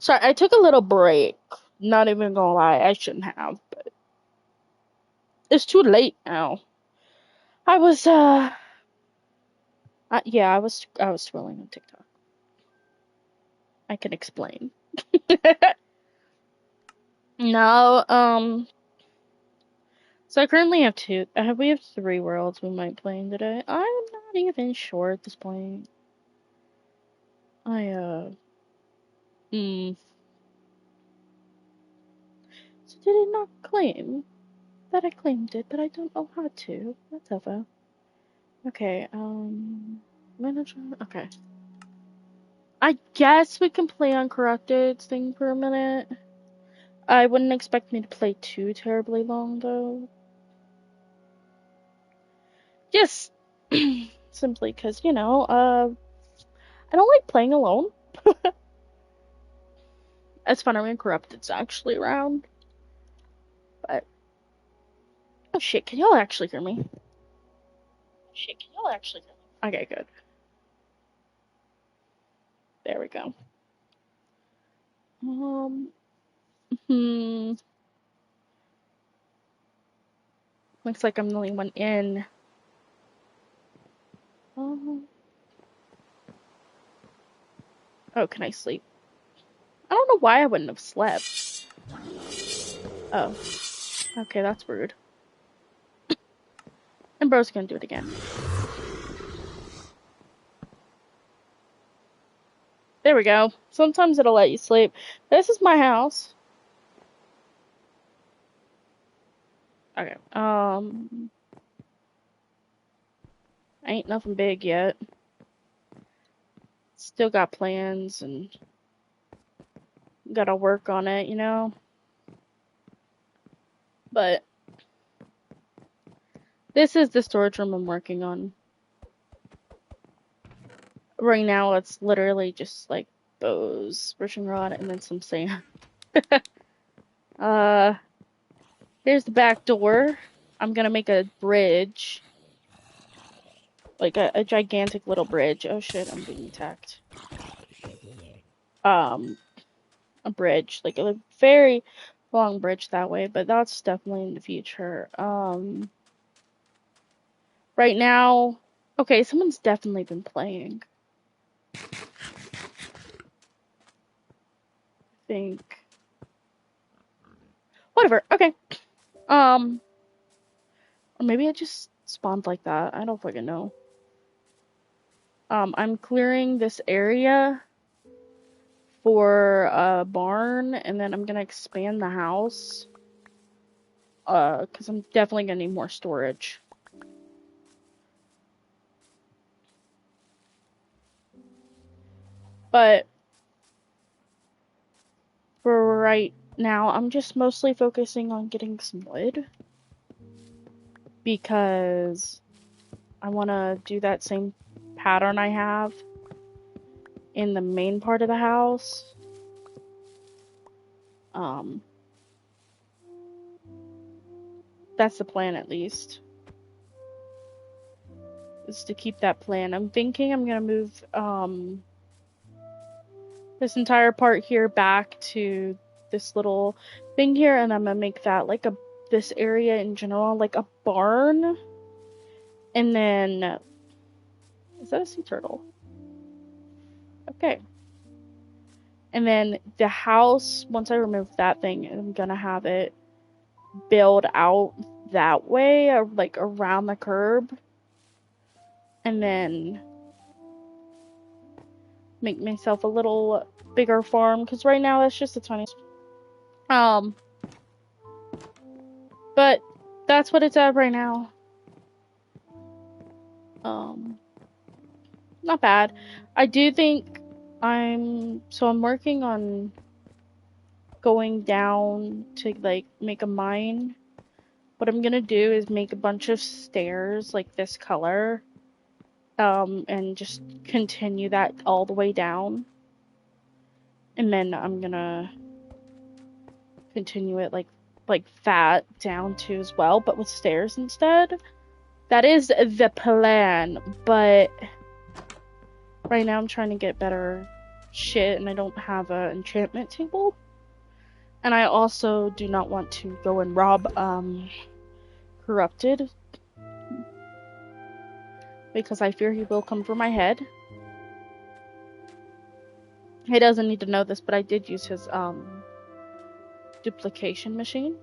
Sorry, I took a little break. Not even gonna lie, I shouldn't have, but it's too late now. I was yeah, I was scrolling on TikTok. I can explain. No, so I currently have we have 3 worlds we might play in today. I'm not even sure at this point. I hmm. So did it not claim that I claimed it, but I don't know how to. Whatever. Okay, manager. Okay. I guess we can play Uncorrupted thing for a minute. I wouldn't expect me to play too terribly long, though. Just simply because, I don't like playing alone. It's fun when Corrupted's actually around. But, oh shit, can y'all actually hear me? Okay, good. There we go. Hmm. Looks like I'm the only one in. Um, oh, can I sleep? I don't know why I wouldn't have slept. Oh, okay, that's rude. And bro's gonna do it again. There we go. Sometimes it'll let you sleep. This is my house. Okay. Ain't nothing big yet. Still got plans and gotta work on it, But this is the storage room I'm working on. Right now, it's literally just like bows, wishing rod, and then some sand. Here's the back door. I'm gonna make a bridge. Like a gigantic little bridge. Oh shit, I'm being attacked. A bridge. Like a very long bridge that way, but that's definitely in the future. Right now, okay, someone's definitely been playing. I think. Whatever, okay. Or maybe it just spawned like that. I don't fucking know. I'm clearing this area for a barn, and then I'm gonna expand the house. Because I'm definitely gonna need more storage. But for right now, I'm just mostly focusing on getting some wood. Because I want to do that same pattern I have in the main part of the house. That's the plan, at least. Is to keep that plan. I'm thinking I'm gonna move this entire part here back to this little thing here, and I'm gonna make that like this area in general like a barn. And then, is that a sea turtle? Okay. And then the house, once I remove that thing, I'm gonna have it build out that way, or like around the curb. And then make myself a little bigger farm, because right now that's just a tiny. But that's what it's at right now. Not bad. I do think I'm working on going down to like make a mine. What I'm gonna do is make a bunch of stairs like this color, and just continue that all the way down. And then I'm gonna continue it like that down too as well, but with stairs instead. That is the plan, but right now I'm trying to get better shit and I don't have an enchantment table. And I also do not want to go and rob Corrupted, because I fear he will come for my head. He doesn't need to know this, but I did use his duplication machine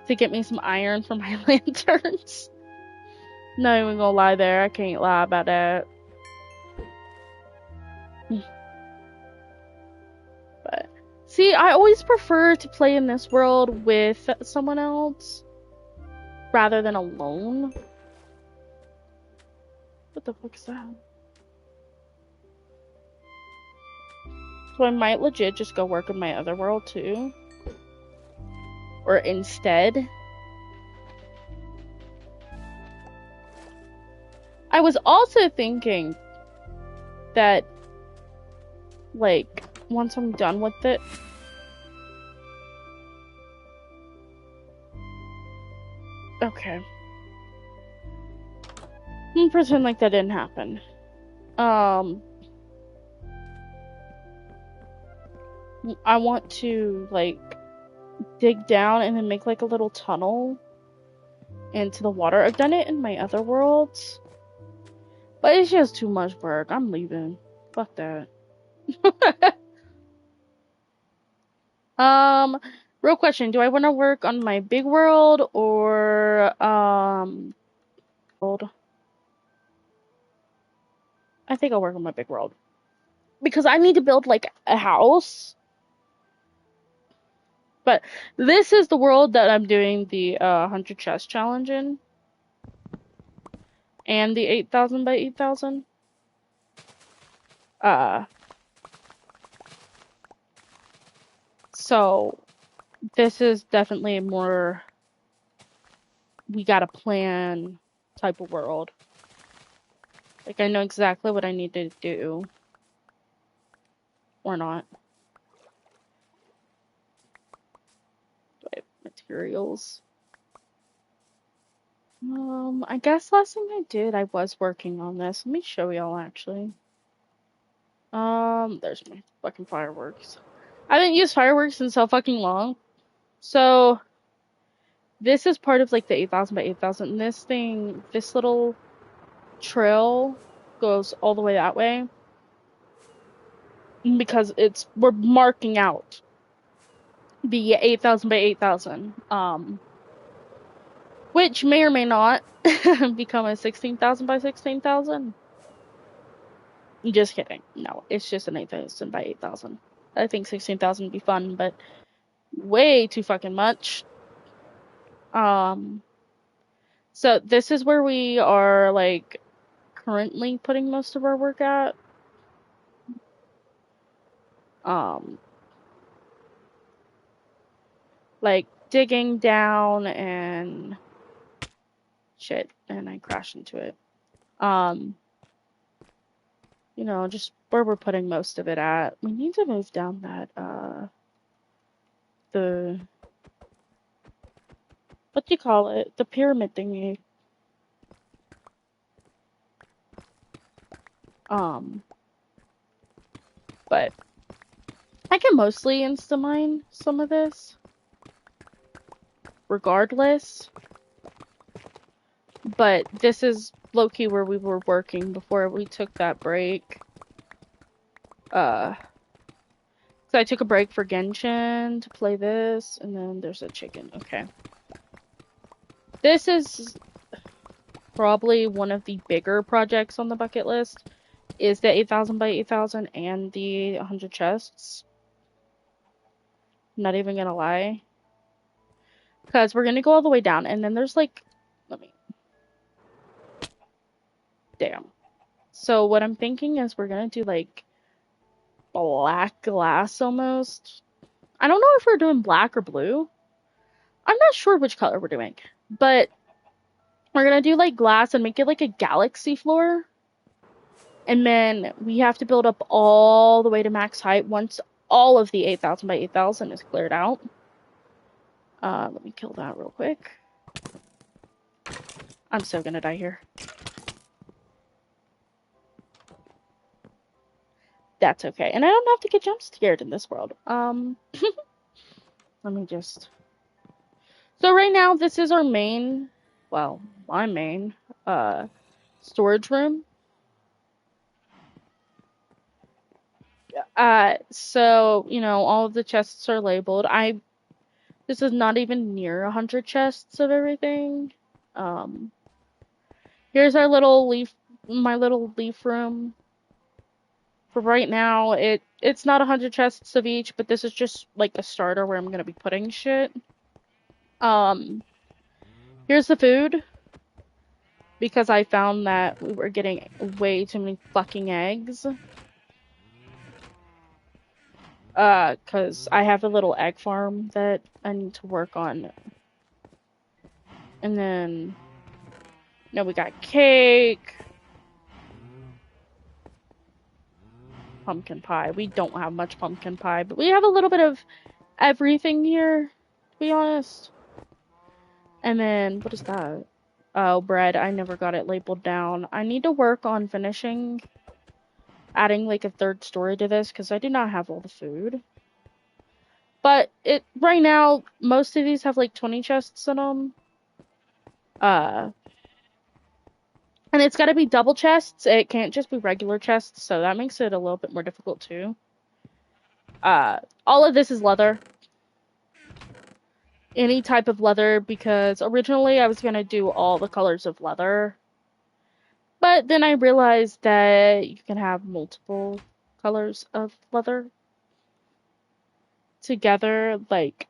to get me some iron for my lanterns. Not even gonna lie there, I can't lie about that. But see, I always prefer to play in this world with someone else rather than alone. What the fuck is that? So I might legit just go work in my other world too. Or instead. I was also thinking that, like, once I'm done with it, okay. Pretend like that didn't happen. I want to, like, dig down and then make, like, a little tunnel into the water. I've done it in my other worlds, but it's just too much work. I'm leaving. Fuck that. Real question, do I want to work on my big world or, world? I think I'll work on my big world. Because I need to build, like, a house. But this is the world that I'm doing the 100 chest challenge in. And the 8,000 by 8,000. So this is definitely a more we gotta plan type of world. Like, I know exactly what I need to do. Or not. Materials. I guess last thing I did, I was working on this. Let me show y'all, actually. There's my fucking fireworks. I haven't used fireworks in so fucking long. So, this is part of, like, the 8,000 by 8,000. This thing, this little trail goes all the way that way. Because we're marking out the 8,000 by 8,000. Which may or may not become a 16,000 by 16,000. Just kidding. No, it's just an 8,000 by 8,000. I think 16,000 would be fun, but way too fucking much. So this is where we are, like, currently putting most of our work at. Like, digging down and shit, and I crashed into it. You know, just where we're putting most of it at. We need to move down that, what do you call it? The pyramid thingy. But I can mostly insta-mine some of this. Regardless. But this is low-key where we were working before we took that break. So I took a break for Genshin to play this, and then there's a chicken. Okay. This is probably one of the bigger projects on the bucket list, is the 8,000 by 8,000 and the 100 chests. I'm not even gonna lie. Because we're gonna go all the way down, and then there's, like, damn. So what I'm thinking is we're gonna do, like, black glass almost. I don't know if we're doing black or blue. I'm not sure which color we're doing. But we're gonna do, like, glass and make it like a galaxy floor. And then we have to build up all the way to max height once all of the 8,000 by 8,000 is cleared out. Let me kill that real quick. I'm so gonna die here. that's okay. And I don't have to get jump scared in this world. Let me just. So right now, this is our main, well, my main, storage room. So, all of the chests are labeled. This is not even near 100 chests of everything. Here's our my little leaf room. For right now, it's not 100 chests of each, but this is just like a starter where I'm gonna be putting shit. Here's the food, because I found that we were getting way too many fucking eggs. Cause I have a little egg farm that I need to work on. And then, we got cake. Pumpkin pie. We don't have much pumpkin pie, but we have a little bit of everything here, to be honest. And then, what is that? Oh, bread. I never got it labeled down. I need to work on finishing adding like a third story to this, because I do not have all the food. But right now, most of these have like 20 chests in them. And it's got to be double chests. It can't just be regular chests, so that makes it a little bit more difficult too. All of this is leather. Any type of leather, because originally I was going to do all the colors of leather. But then I realized that you can have multiple colors of leather together, like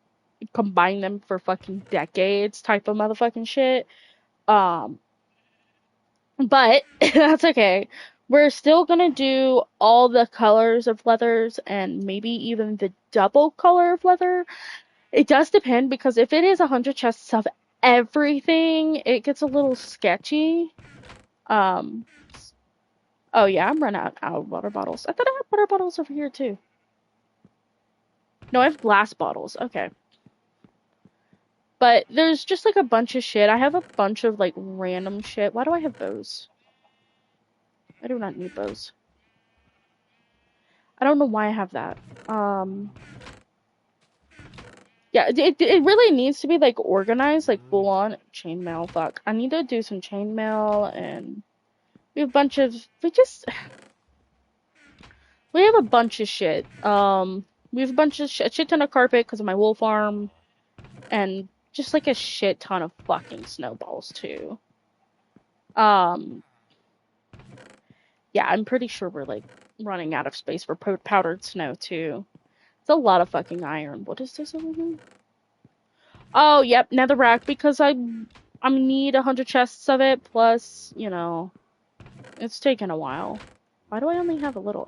combine them for fucking decades type of motherfucking shit. But that's okay. We're still gonna do all the colors of leathers and maybe even the double color of leather. It does depend, because if it is 100 chests of everything, it gets a little sketchy. Oh yeah, I'm running out of water bottles. I thought I had water bottles over here too. No, I have glass bottles. Okay. But there's just like a bunch of shit. I have a bunch of like random shit. Why do I have those? I do not need those. I don't know why I have that. Yeah, it really needs to be like organized, like full on chainmail. Fuck, I need to do some chainmail, and we have a bunch of we have a bunch of shit. We have a bunch of a shit ton of carpet because of my wool farm, and just like a shit ton of fucking snowballs too. Yeah, I'm pretty sure we're like running out of space for powdered snow too. It's a lot of fucking iron. What is this over here? Oh, yep, netherrack, because I need 100 chests of it, plus, it's taken a while. Why do I only have a little?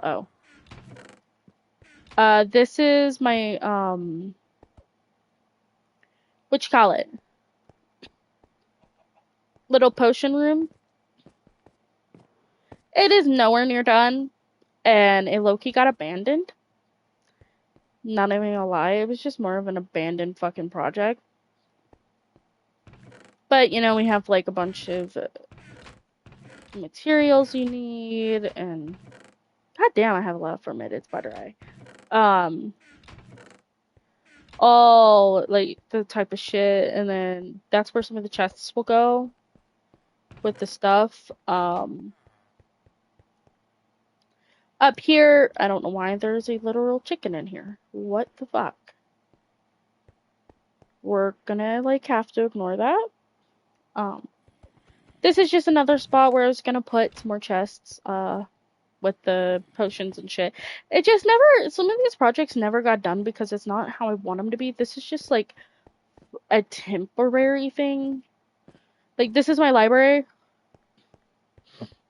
Oh. This is my, what you call it? Little potion room. It is nowhere near done, and it low-key got abandoned. Not even gonna lie, it was just more of an abandoned fucking project. But, we have, like, a bunch of materials you need, and god damn, I have a lot of fermented spider eye. All, like, the type of shit, and then that's where some of the chests will go with the stuff. Up here, I don't know why there's a literal chicken in here. What the fuck? We're gonna, like, have to ignore that. This is just another spot where I was gonna put some more chests, with the potions and shit. It just some of these projects never got done because it's not how I want them to be. This is just, like, a temporary thing. Like, this is my library.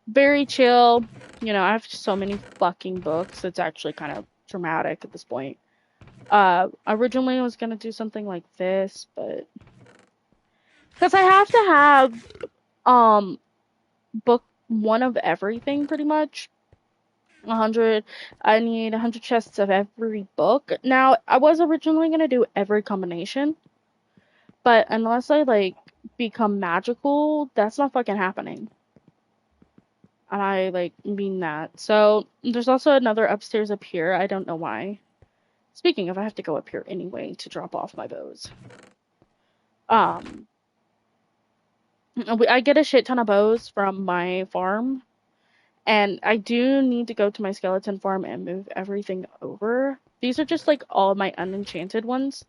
Very chill. I have so many fucking books. It's actually kind of dramatic at this point. Originally I was gonna do something like this, but because I have to have book one of everything pretty much. 100. I need 100 chests of every book. Now, I was originally gonna do every combination, but unless I like become magical, that's not fucking happening. And I, like, mean that. So, there's also another upstairs up here. I don't know why. Speaking of, I have to go up here anyway to drop off my bows. I get a shit ton of bows from my farm. And I do need to go to my skeleton farm and move everything over. These are just, like, all my unenchanted ones.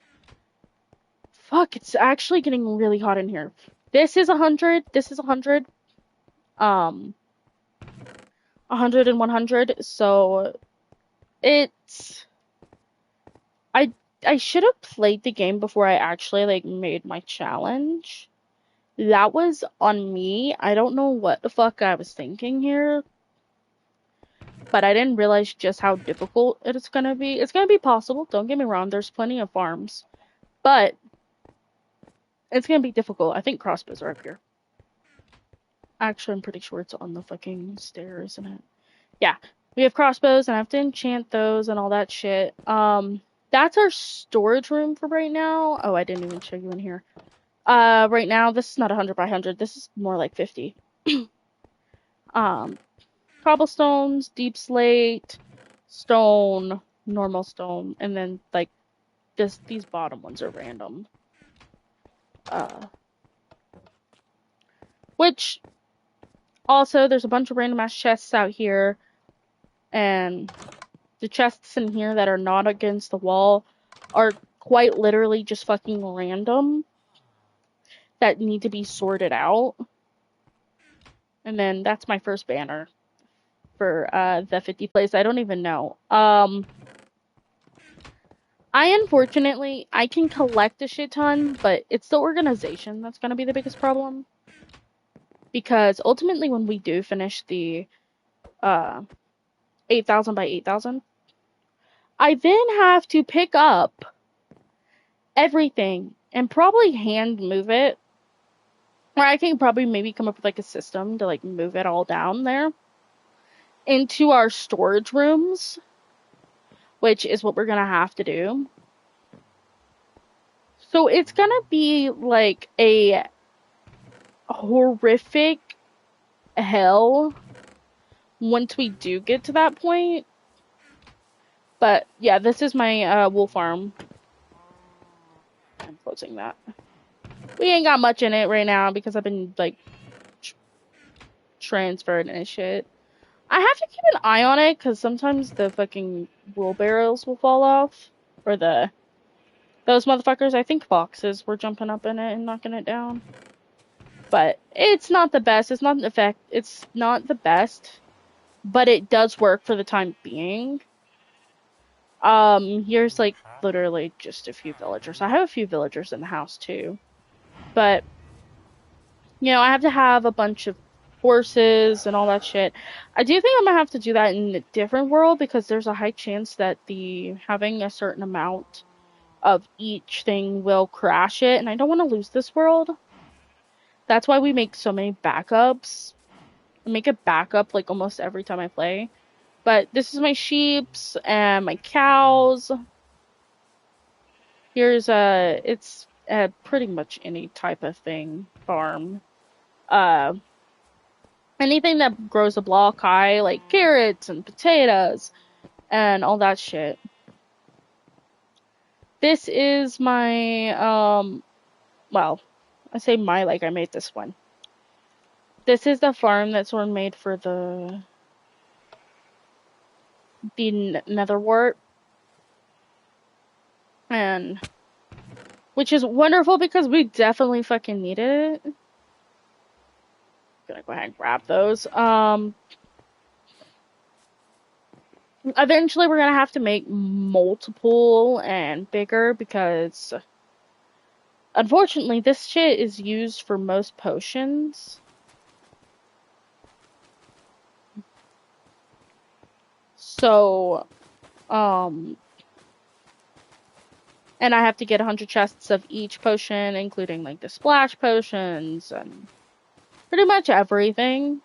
Fuck, it's actually getting really hot in here. This is 100. This is 100. 100 and 100. So, it's... I should have played the game before I actually, like, made my challenge. That was on me. I don't know what the fuck I was thinking here. But I didn't realize just how difficult it's gonna be. It's gonna be possible, don't get me wrong, there's plenty of farms. But it's gonna be difficult. I think crossbows are up here. Actually, I'm pretty sure it's on the fucking stairs, isn't it? Yeah. We have crossbows, and I have to enchant those and all that shit. That's our storage room for right now. Oh, I didn't even show you in here. Right now, this is not 100 by 100. This is more like 50. Cobblestones, deep slate, stone, normal stone, and then, like, these bottom ones are random. Which, also, there's a bunch of random ass chests out here, and the chests in here that are not against the wall are quite literally just fucking random that need to be sorted out. And then that's my first banner for the 50 place. I don't even know. Unfortunately, I can collect a shit ton, but it's the organization that's gonna be the biggest problem. Because ultimately when we do finish the 8,000 by 8,000, I then have to pick up everything and probably hand move it. Or I can probably maybe come up with, like, a system to, like, move it all down there into our storage rooms, which is what we're gonna have to do. So it's gonna be, like, a horrific hell once we do get to that point. But yeah, this is my wool farm. I'm closing that. We ain't got much in it right now because I've been, like, transferred and shit. I have to keep an eye on it because sometimes the fucking wheelbarrows will fall off. Or those motherfuckers. I think foxes were jumping up in it and knocking it down. But it's not the best. It's not the best. But it does work for the time being. Here's, like, literally just a few villagers. I have a few villagers in the house too. But, you know, I have to have a bunch of horses and all that shit. I do think I'm gonna have to do that in a different world because there's a high chance that having a certain amount of each thing will crash it, and I don't want to lose this world. That's why we make so many backups. I make a backup, like, almost every time I play. But this is my sheeps and my cows. Here's it's pretty much any type of thing farm. Anything that grows a block high, like carrots and potatoes and all that shit. This is my well, I say my, like I made this one. This is the farm that's sort of made for the netherwort. And which is wonderful because we definitely fucking needed it. Gonna go ahead and grab those. Eventually we're gonna have to make multiple and bigger because unfortunately this shit is used for most potions. So, and I have to get 100 chests of each potion, including, like, the splash potions and pretty much everything.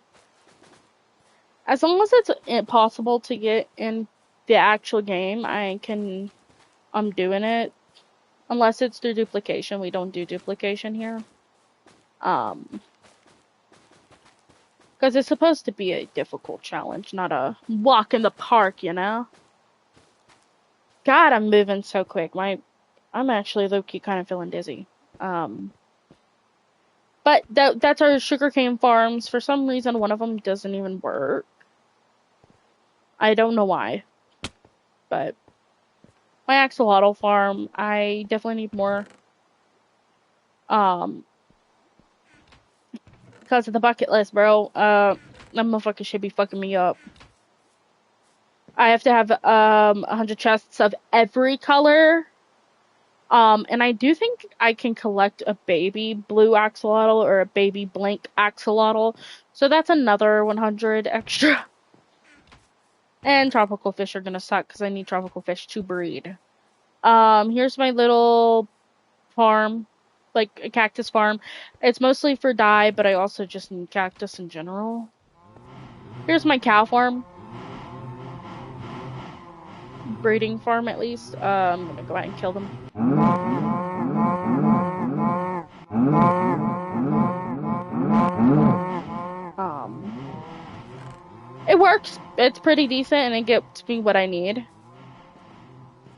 As long as it's possible to get in the actual game, I'm doing it. Unless it's through duplication. We don't do duplication here. Because it's supposed to be a difficult challenge, not a walk in the park, you know? God, I'm moving so quick. I'm actually low-key kind of feeling dizzy. But that's our sugarcane farms. For some reason, one of them doesn't even work. I don't know why. But my axolotl farm, I definitely need more. Because of the bucket list, bro. That motherfucker should be fucking me up. I have to have 100 chests of every color. And I do think I can collect a baby blue axolotl or a baby blank axolotl. So that's another 100 extra. And tropical fish are gonna suck because I need tropical fish to breed. Here's my little farm, like a cactus farm. It's mostly for dye, but I also just need cactus in general. Here's my cow farm. Breeding farm, at least. I'm gonna go ahead and kill them. It works. It's pretty decent, and it gets me what I need.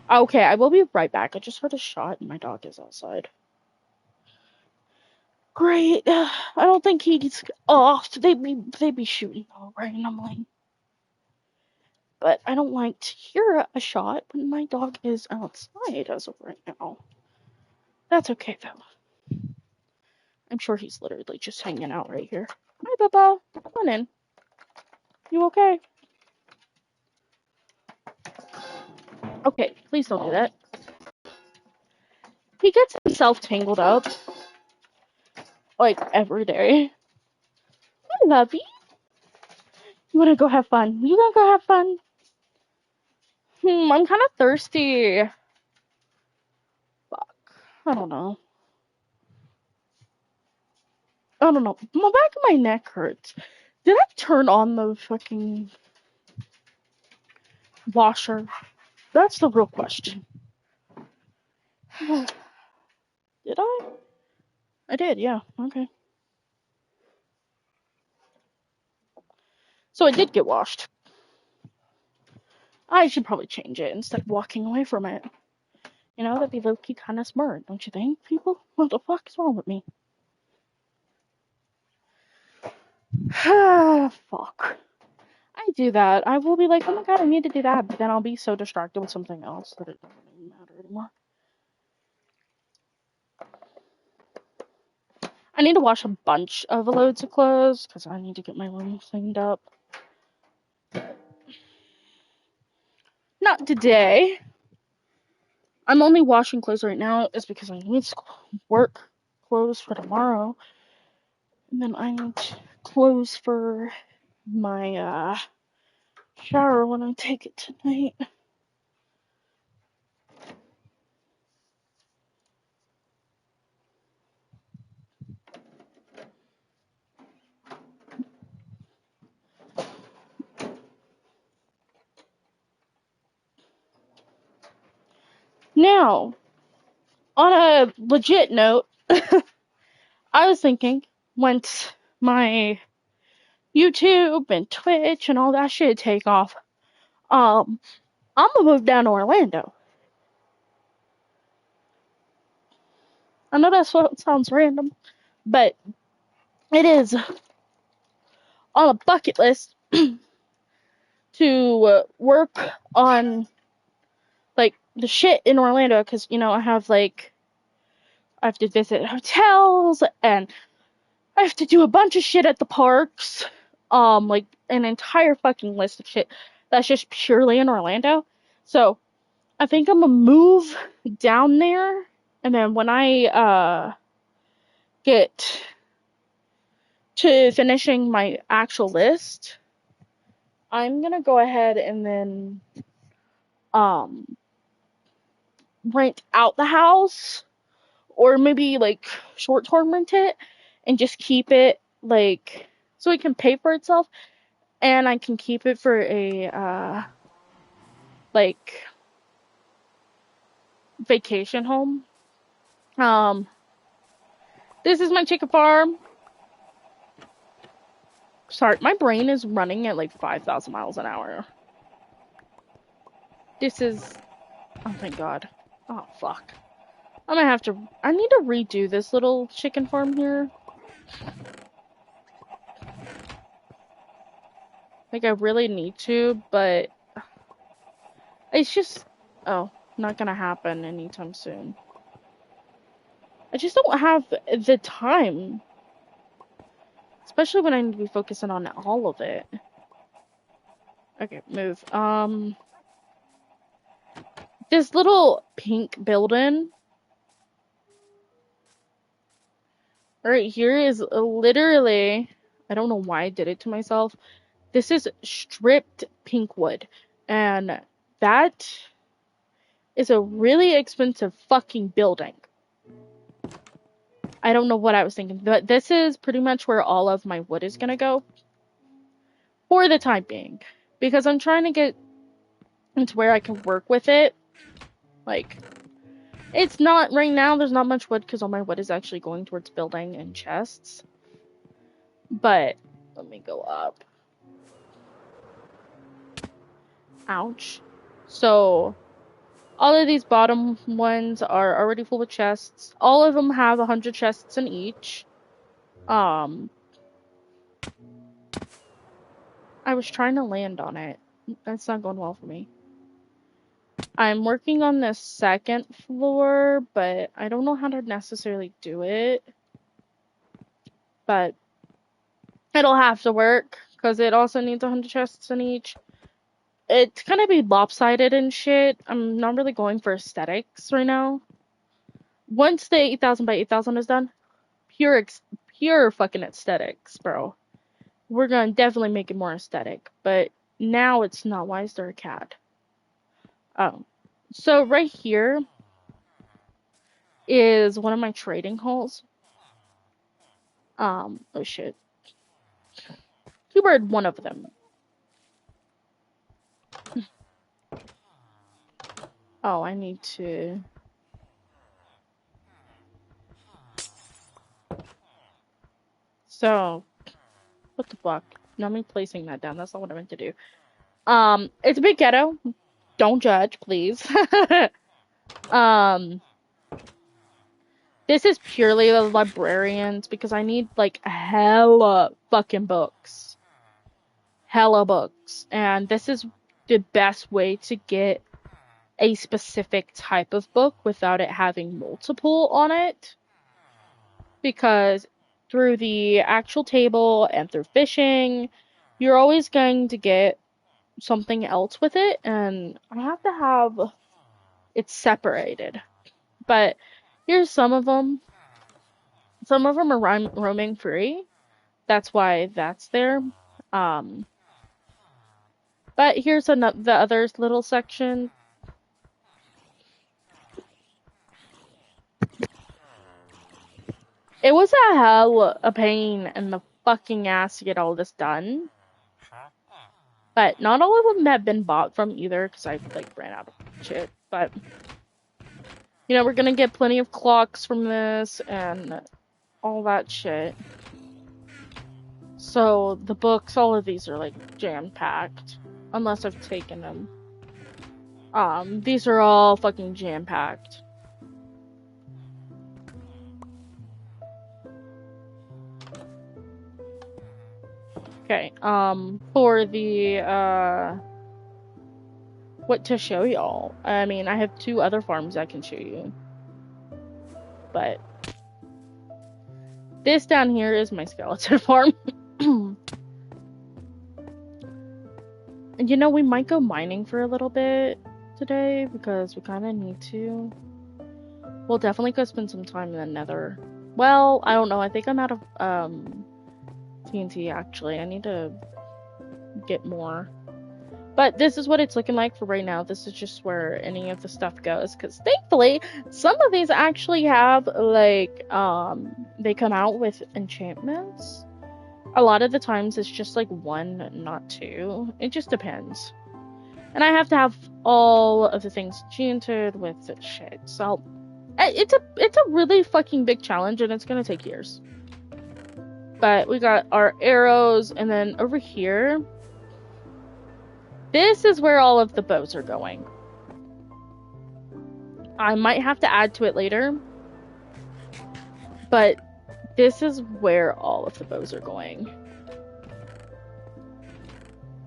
Okay, I will be right back. I just heard a shot, and my dog is outside. Great. I don't think he's off. They'd be shooting all randomly. But I don't like to hear a shot when my dog is outside as of right now. That's okay, though. I'm sure he's literally just hanging out right here. Hi, Bubba. Come on in. You okay? Okay, please don't do that. He gets himself tangled up, like, every day. Hi, lovey. You wanna go have fun? You gonna go have fun? I'm kind of thirsty. Fuck. I don't know. My back of my neck hurts. Did I turn on the fucking washer? That's the real question. Did I? I did, yeah. Okay. So it did get washed. I should probably change it instead of walking away from it. You know, that'd be low-key kind of smart, don't you think, people? What the fuck is wrong with me? Fuck. I do that. I will be like, oh my god, I need to do that, but then I'll be so distracted with something else that it doesn't even matter anymore. I need to wash a bunch of loads of clothes, because I need to get my room cleaned up. Not today. I'm only washing clothes right now is because I need work clothes for tomorrow. And then I need clothes for my shower when I take it tonight. Now, on a legit note, I was thinking, once my YouTube and Twitch and all that shit take off, I'm gonna move down to Orlando. I know that sounds random, but it is on a bucket list to work on, like, the shit in Orlando, because, you know, I have to visit hotels, and I have to do a bunch of shit at the parks, like, an entire fucking list of shit that's just purely in Orlando. So, I think I'm gonna move down there, and then when I, get to finishing my actual list, I'm gonna go ahead and then, rent out the house, or maybe, like, short-term rent it, and just keep it, like, so it can pay for itself, and I can keep it for a, like, vacation home. This is my chicken farm. Sorry, my brain is running at like 5,000 miles an hour. This is... Oh, thank God. Oh, fuck. I'm gonna have to... I need to redo this little chicken farm here. Like, I really need to, but... It's just... Oh, not gonna happen anytime soon. I just don't have the time. Especially when I need to be focusing on all of it. Okay, move. This little pink building right here is literally... I don't know why I did it to myself. This is stripped pink wood. And that is a really expensive fucking building. I don't know what I was thinking, but this is pretty much where all of my wood is gonna go. For the time being. Because I'm trying to get into where I can work with it. Like, it's not, right now there's not much wood because all my wood is actually going towards building and chests. But, let me go up. Ouch. So, all of these bottom ones are already full with chests. All of them have 100 chests in each. I was trying to land on it. That's not going well for me. I'm working on the second floor, but I don't know how to necessarily do it. But it'll have to work, because it also needs 100 chests in each. It's gonna be lopsided and shit. I'm not really going for aesthetics right now. Once the 8,000 by 8,000 is done, pure fucking aesthetics, bro. We're gonna definitely make it more aesthetic. But now it's not. Why is there a cat? Oh. So right here is one of my trading halls. Oh shit. Keyword one of them. Oh, I need to... So, what the fuck? Not me placing that down. That's not what I meant to do. It's a bit ghetto. Don't judge, please. This is purely the librarians because I need, like, hella fucking books. Hella books. And this is the best way to get a specific type of book without it having multiple on it. Because through the actual table and through fishing, you're always going to get something else with it, and I have to have it separated. But here's some of them. Some of them are roaming free. That's why that's there. But here's the other little section. It was a hell a pain in the fucking ass to get all this done. But not all of them have been bought from either, because I, like, ran out of shit. But, you know, we're gonna get plenty of clocks from this, and all that shit. So, the books, all of these are, like, jam-packed. Unless I've taken them. These are all fucking jam-packed. Okay, for the, what to show y'all. I mean, I have 2 other farms I can show you. But this down here is my skeleton farm. And you know, we might go mining for a little bit today because we kind of need to. We'll definitely go spend some time in the nether. Well, I don't know. I think I'm out of, TNT, actually. I need to get more. But this is what it's looking like for right now. This is just where any of the stuff goes. Because thankfully, some of these actually have, like, they come out with enchantments. A lot of the times it's just, like, 1, not 2. It just depends. And I have to have all of the things enchanted with shit. So, it's a really fucking big challenge, and it's gonna take years. But we got our arrows, and then over here, this is where all of the bows are going. I might have to add to it later, but this is where all of the bows are going.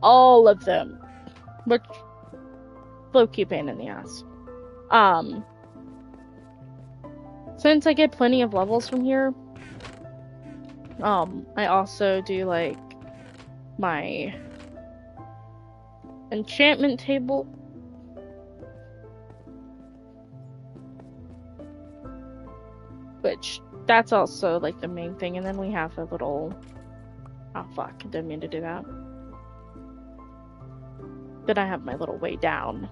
All of them. Which, low-key pain in the ass. Since I get plenty of levels from here, I also do, like, my enchantment table. Which, that's also, like, the main thing. And then we have a little... Oh, fuck. I didn't mean to do that. Then I have my little way down.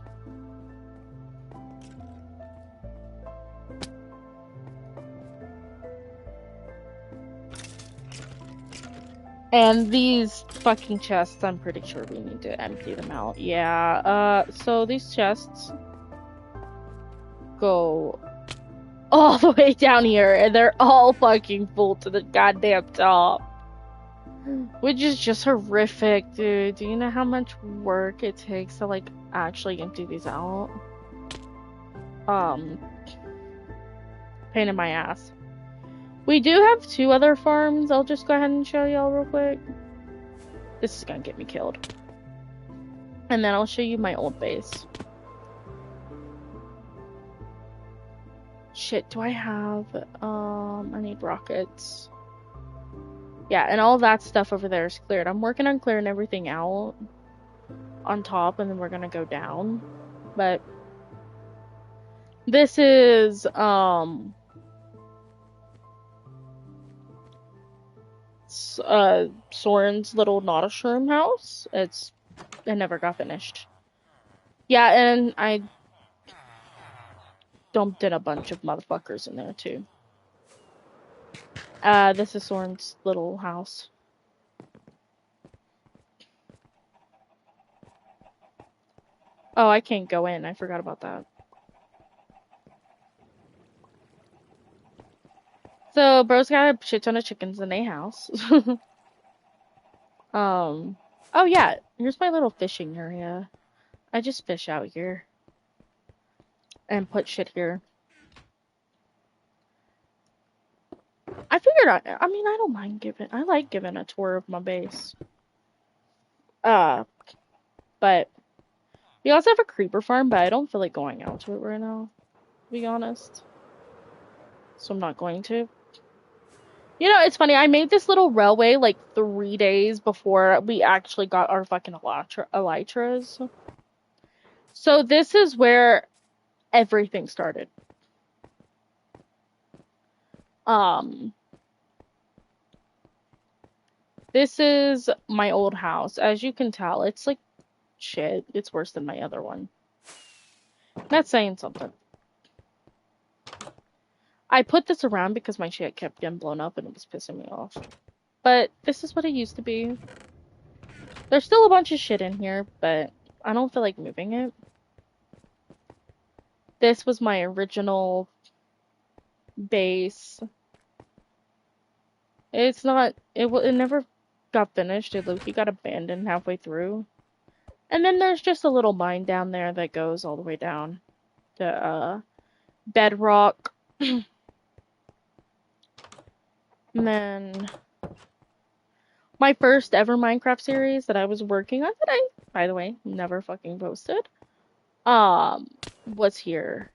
And these fucking chests, I'm pretty sure we need to empty them out. Yeah, so these chests go all the way down here, and they're all fucking full to the goddamn top. Which is just horrific, dude. Do you know how much work it takes to, like, actually empty these out? Pain in my ass. We do have 2 other farms. I'll just go ahead and show y'all real quick. This is gonna get me killed. And then I'll show you my old base. Shit, do I have... I need rockets. Yeah, and all that stuff over there is cleared. I'm working on clearing everything out on top, and then we're gonna go down. But... this is, Soren's little not a shroom house. It never got finished. Yeah, and I dumped in a bunch of motherfuckers in there too. This is Soren's little house. Oh, I can't go in. I forgot about that. So, bro's got a shit ton of chickens in a house. Oh yeah, here's my little fishing area. I just fish out here. And put shit here. I figured I mean, I don't mind I like giving a tour of my base. But we also have a creeper farm, but I don't feel like going out to it right now, to be honest. So I'm not going to. You know, it's funny, I made this little railway like 3 days before we actually got our fucking elytras. So this is where everything started. This is my old house. As you can tell, it's like shit. It's worse than my other one. That's saying something. I put this around because my shit kept getting blown up and it was pissing me off. But this is what it used to be. There's still a bunch of shit in here, but I don't feel like moving it. This was my original base. It's not, it never got finished. It got abandoned halfway through. And then there's just a little mine down there that goes all the way down to, bedrock. And then my first ever Minecraft series that I was working on, that I, by the way, never fucking posted, was here.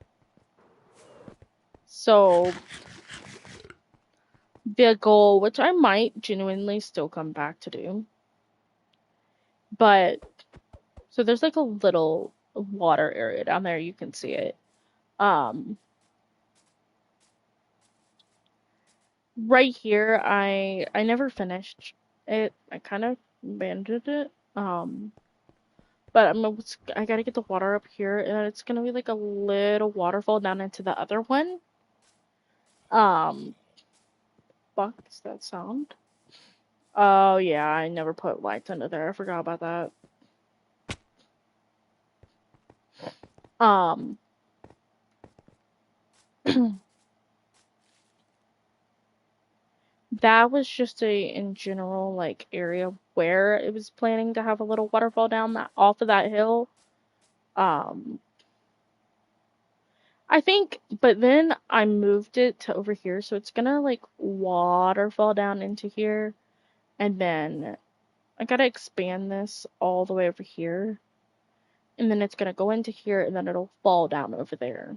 So the goal, which I might genuinely still come back to do, but so there's like a little water area down there, you can see it. Right here, I never finished it. I kind of abandoned it. But I gotta get the water up here, and it's gonna be like a little waterfall down into the other one. Fuck is that sound? Oh yeah, I never put lights under there. I forgot about that. that was just a in general like area where it was planning to have a little waterfall down that off of that hill. Um, I think, but then I moved it to over here, so it's gonna like waterfall down into here, and then I gotta expand this all the way over here, and then it's gonna go into here, and then it'll fall down over there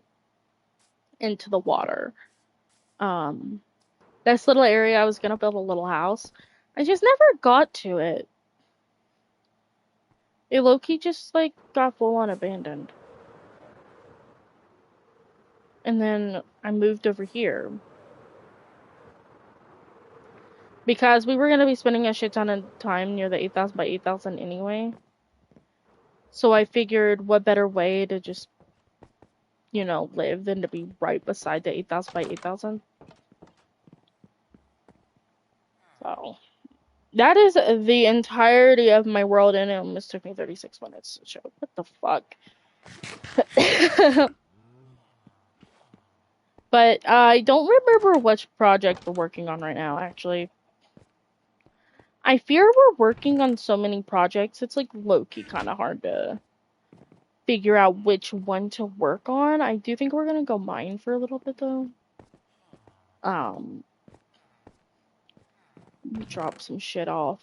into the water. Um, this little area I was gonna build a little house. I just never got to it. It low-key just like got full on abandoned. And then I moved over here. Because we were gonna be spending a shit ton of time near the 8,000 by 8,000 anyway. So I figured what better way to just, you know, live than to be right beside the 8,000 by 8,000. So that is the entirety of my world, and it almost took me 36 minutes to show. What the fuck? But I don't remember which project we're working on right now, actually. I fear we're working on so many projects, it's like low-key kind of hard to figure out which one to work on. I do think we're gonna go mine for a little bit, though. Drop some shit off.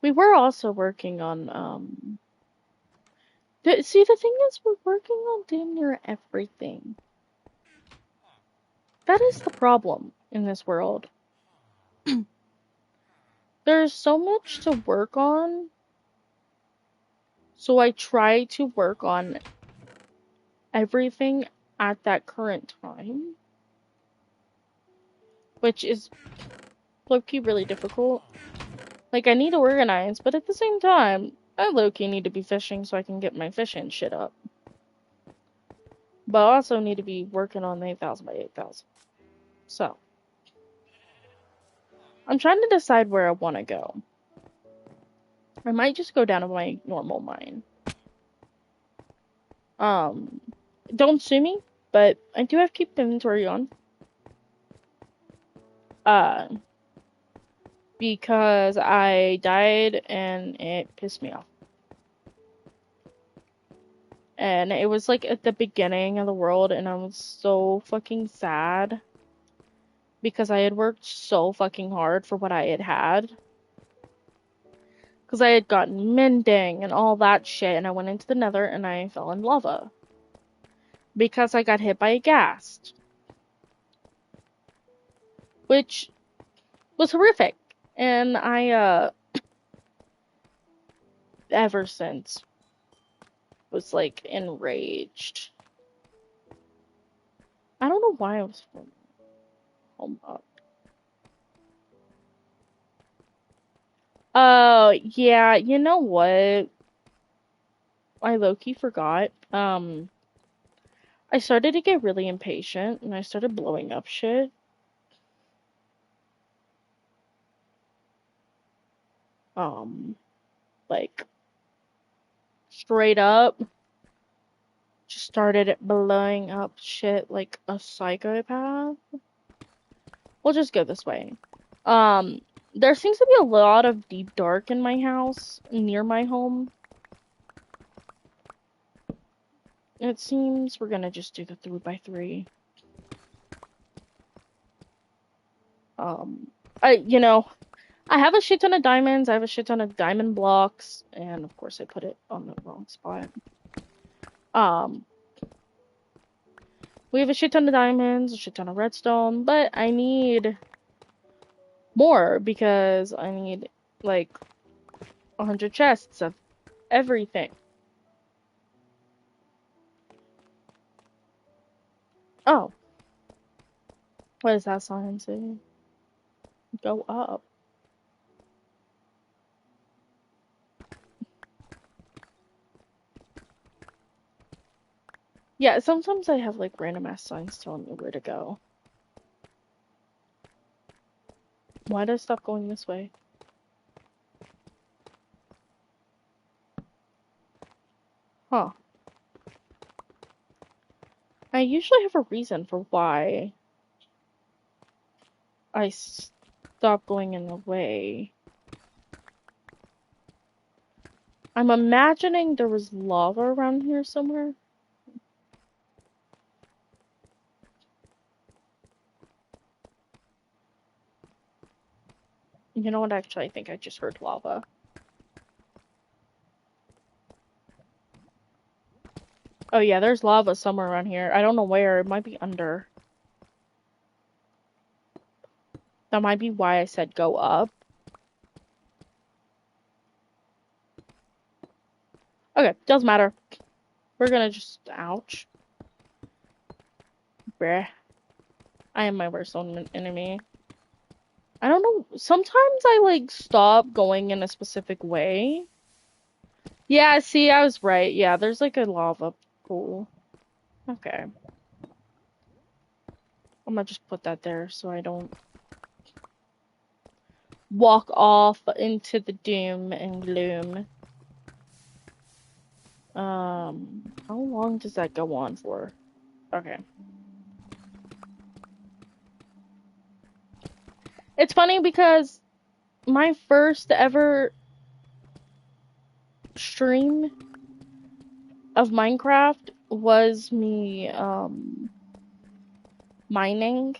We were also working on, see, the thing is, we're working on damn near everything. That is the problem in this world. There's so much to work on, so I try to work on everything at that current time, which is low-key really difficult. Like, I need to organize, but at the same time, I low-key need to be fishing so I can get my fishing shit up. But I also need to be working on the 8,000 by 8,000. So, I'm trying to decide where I want to go. I might just go down to my normal mine. Don't sue me, but I do have keep inventory on. Because I died and it pissed me off. And it was like at the beginning of the world, and I was so fucking sad because I had worked so fucking hard for what I had had. Because I had gotten mending and all that shit, and I went into the nether and I fell in lava. Because I got hit by a ghast. Which was horrific. And I, ever since, was like enraged. I don't know why I was from home up. Oh, yeah, you know what? I low-key forgot. I started to get really impatient and I started blowing up shit. Like, straight up, just started blowing up shit like a psychopath. We'll just go this way. There seems to be a lot of deep dark in my house, near my home. It seems we're gonna just do the 3x3. I have a shit ton of diamonds, I have a shit ton of diamond blocks, and of course I put it on the wrong spot. We have a shit ton of diamonds, a shit ton of redstone, but I need more because I need, like, 100 chests of everything. Oh. What does that sign say? Go up. Yeah, sometimes I have, like, random ass signs telling me where to go. Why did I stop going this way? Huh. I usually have a reason for why I stop going in the way. I'm imagining there was lava around here somewhere. You know what? Actually, I think I just heard lava. Oh yeah, there's lava somewhere around here. I don't know where. It might be under. That might be why I said go up. Okay, doesn't matter. We're gonna just... Ouch. Bruh. I am my worst own enemy. I don't know. Sometimes I, like, stop going in a specific way. Yeah, see, I was right. Yeah, there's, like, a lava pool. Okay. I'm gonna just put that there so I don't walk off into the doom and gloom. How long does that go on for? Okay. It's funny because my first ever stream of Minecraft was me, mining.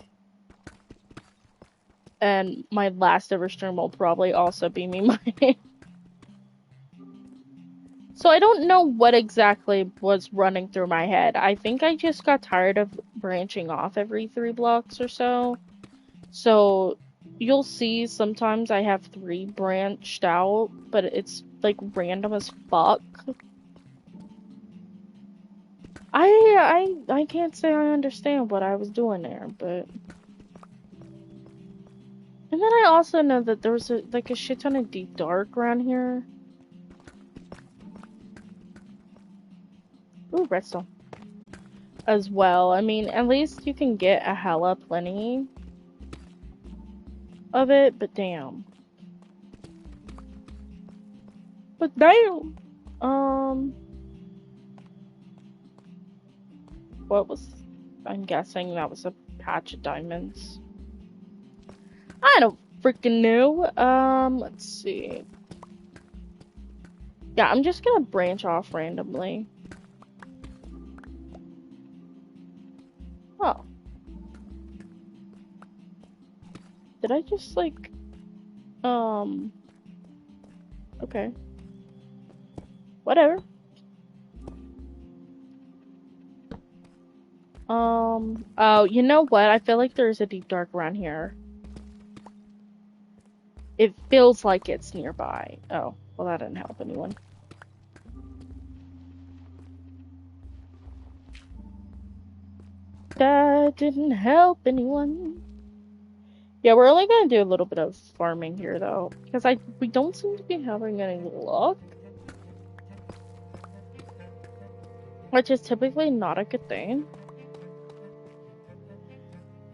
And my last ever stream will probably also be me mining. So I don't know what exactly was running through my head. I think I just got tired of branching off every 3 blocks or so. So you'll see sometimes I have 3 branched out, but it's like random as fuck. I can't say I understand what I was doing there, but... And then I also know that there was a shit ton of deep dark around here. Ooh, redstone. As well. I mean, at least you can get a hella plenty of it, but damn. But damn! What was... I'm guessing that was a patch of diamonds. I don't freaking know. Let's see. Yeah, I'm just gonna branch off randomly. Oh. Did I just, like... Okay. Whatever. Oh, you know what? I feel like there's a deep dark around here. It feels like it's nearby. Oh, well that didn't help anyone. That didn't help anyone. Yeah, we're only gonna do a little bit of farming here though, because we don't seem to be having any luck. Which is typically not a good thing.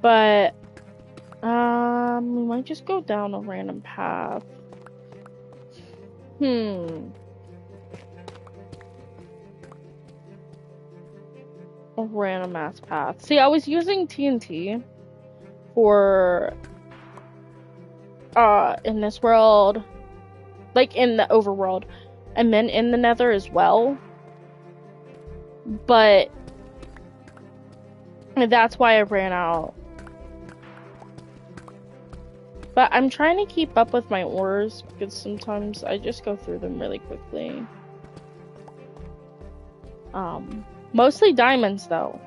But we might just go down a random path. A random ass path. See, I was using TNT for in this world, like in the overworld, and then in the Nether as well. But that's why I ran out. But I'm trying to keep up with my ores, because sometimes I just go through them really quickly. Mostly diamonds, though.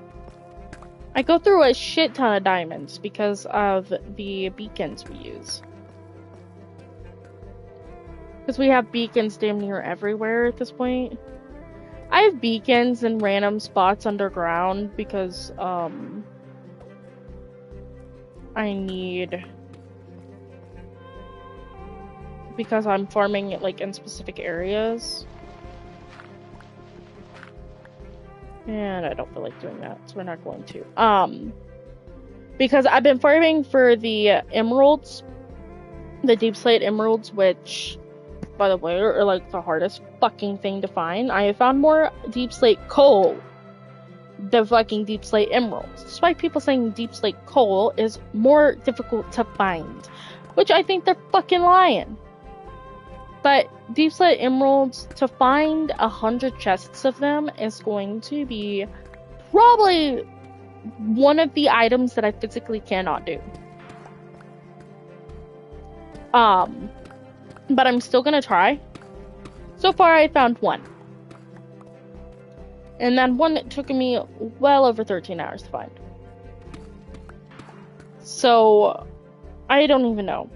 I go through a shit ton of diamonds because of the beacons we use. Because we have beacons damn near everywhere at this point. I have beacons in random spots underground because, I need... Because I'm farming it, like, in specific areas. And I don't feel like doing that, so we're not going to. Because I've been farming for the emeralds. The deep slate emeralds, which, by the way, are, like, the hardest fucking thing to find. I have found more deep slate coal the fucking deep slate emeralds. Despite people saying deep slate coal is more difficult to find, which I think they're fucking lying. But deep slate emeralds, to find 100 chests of them is going to be probably one of the items that I physically cannot do. But I'm still gonna try. So far I found one. And that one took me well over 13 hours to find. So, I don't even know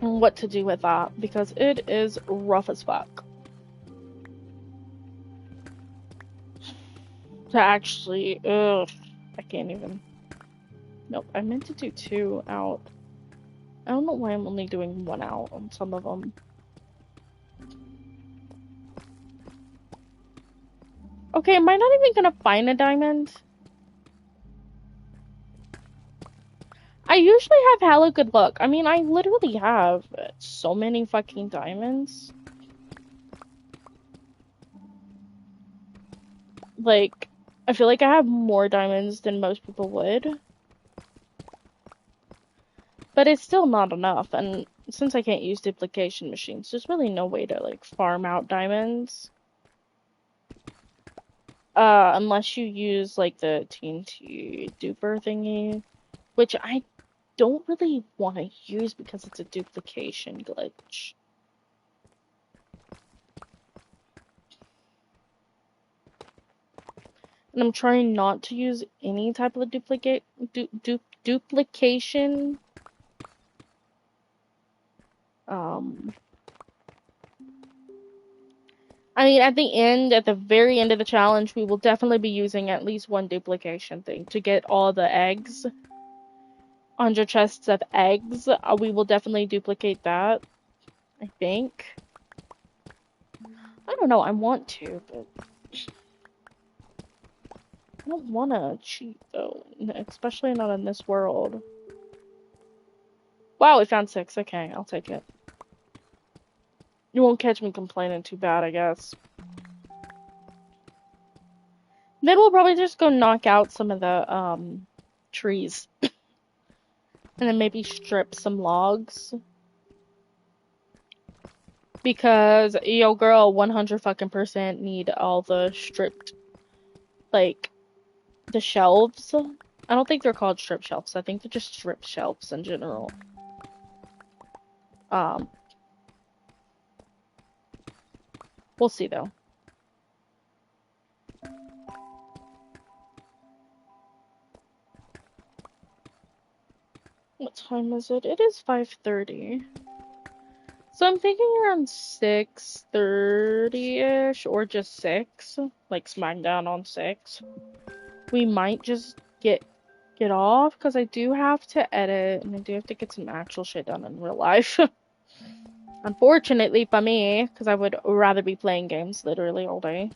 what to do with that, because it is rough as fuck. To actually, I can't even. Nope, I meant to do 2 out. I don't know why I'm only doing 1 out on some of them. Okay, am I not even gonna find a diamond? I usually have hella good luck. I mean, I literally have so many fucking diamonds. Like, I feel like I have more diamonds than most people would. But it's still not enough, and since I can't use duplication machines, there's really no way to, like, farm out diamonds. Unless you use, like, the TNT duper thingy, which I don't really want to use because it's a duplication glitch. And I'm trying not to use any type of duplication. I mean, at the very end of the challenge, we will definitely be using at least one duplication thing to get all the eggs. 100 chests of eggs. We will definitely duplicate that, I think. I don't know, I want to, but I don't want to cheat, though. Especially not in this world. Wow, we found 6. Okay, I'll take it. You won't catch me complaining too bad, I guess. Then we'll probably just go knock out some of the, trees. And then maybe strip some logs. Because, yo girl, 100 fucking % need all the stripped, like, the shelves. I don't think they're called strip shelves. I think they're just strip shelves in general. We'll see, though. What time is it? It is 5:30. So I'm thinking around 6:30-ish, or just 6. Like, SmackDown on 6. We might just get off, because I do have to edit, and I do have to get some actual shit done in real life. Unfortunately for me, because I would rather be playing games literally all day.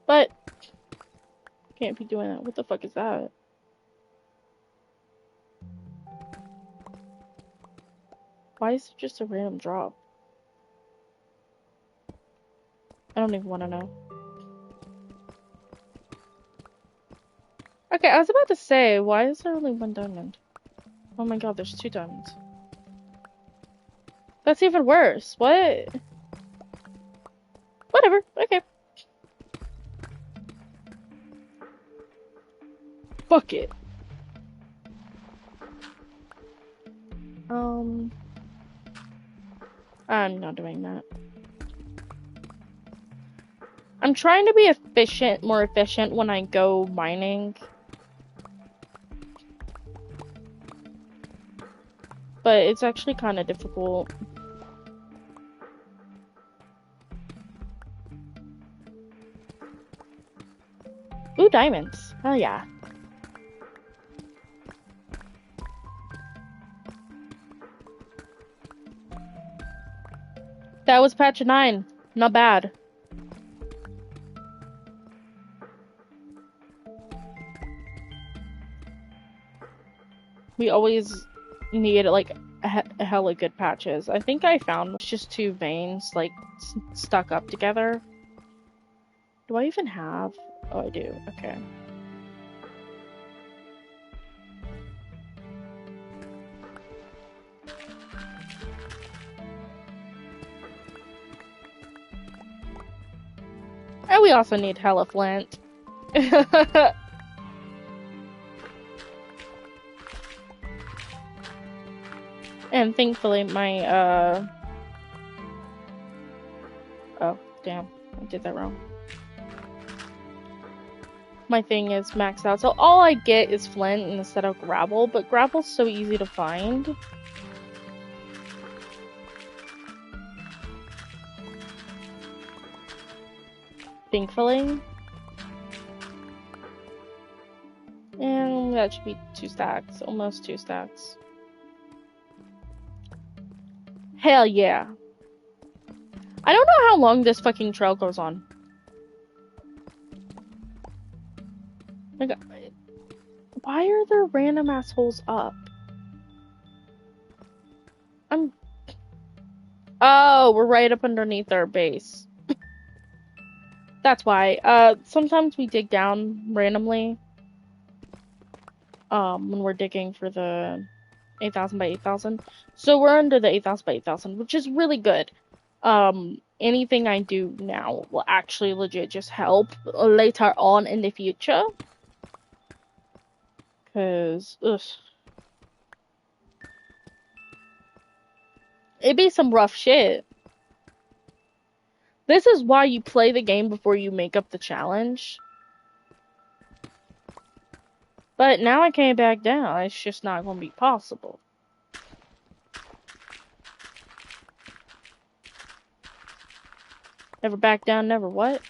But, can't be doing that. What the fuck is that? Why is it just a random drop? I don't even want to know. Okay, I was about to say, why is there only 1 diamond? Oh my god, there's 2 diamonds. That's even worse. What? Whatever, okay. Fuck it. I'm not doing that. I'm trying to be more efficient when I go mining. But it's actually kind of difficult. Ooh, diamonds. Hell yeah. That was patch 9. Not bad. We always need, like, hella good patches. I think I found just two veins like stuck up together. Do I even have? Oh, I do. Okay. And we also need hella flint. And thankfully my, oh, damn. I did that wrong. My thing is maxed out. So all I get is flint instead of gravel, but gravel's so easy to find. Thankfully. And that should be 2 stacks. Almost 2 stacks. Hell yeah. I don't know how long this fucking trail goes on. Like, why are there random assholes up? Oh, we're right up underneath our base. That's why. Sometimes we dig down randomly. When we're digging for the 8,000 by 8,000. So we're under the 8,000 by 8,000, which is really good. Anything I do now will actually legit just help later on in the future. Cause, ugh. It'd be some rough shit. This is why you play the game before you make up the challenge. But now I can't back down. It's just not gonna be possible. Never back down, never what?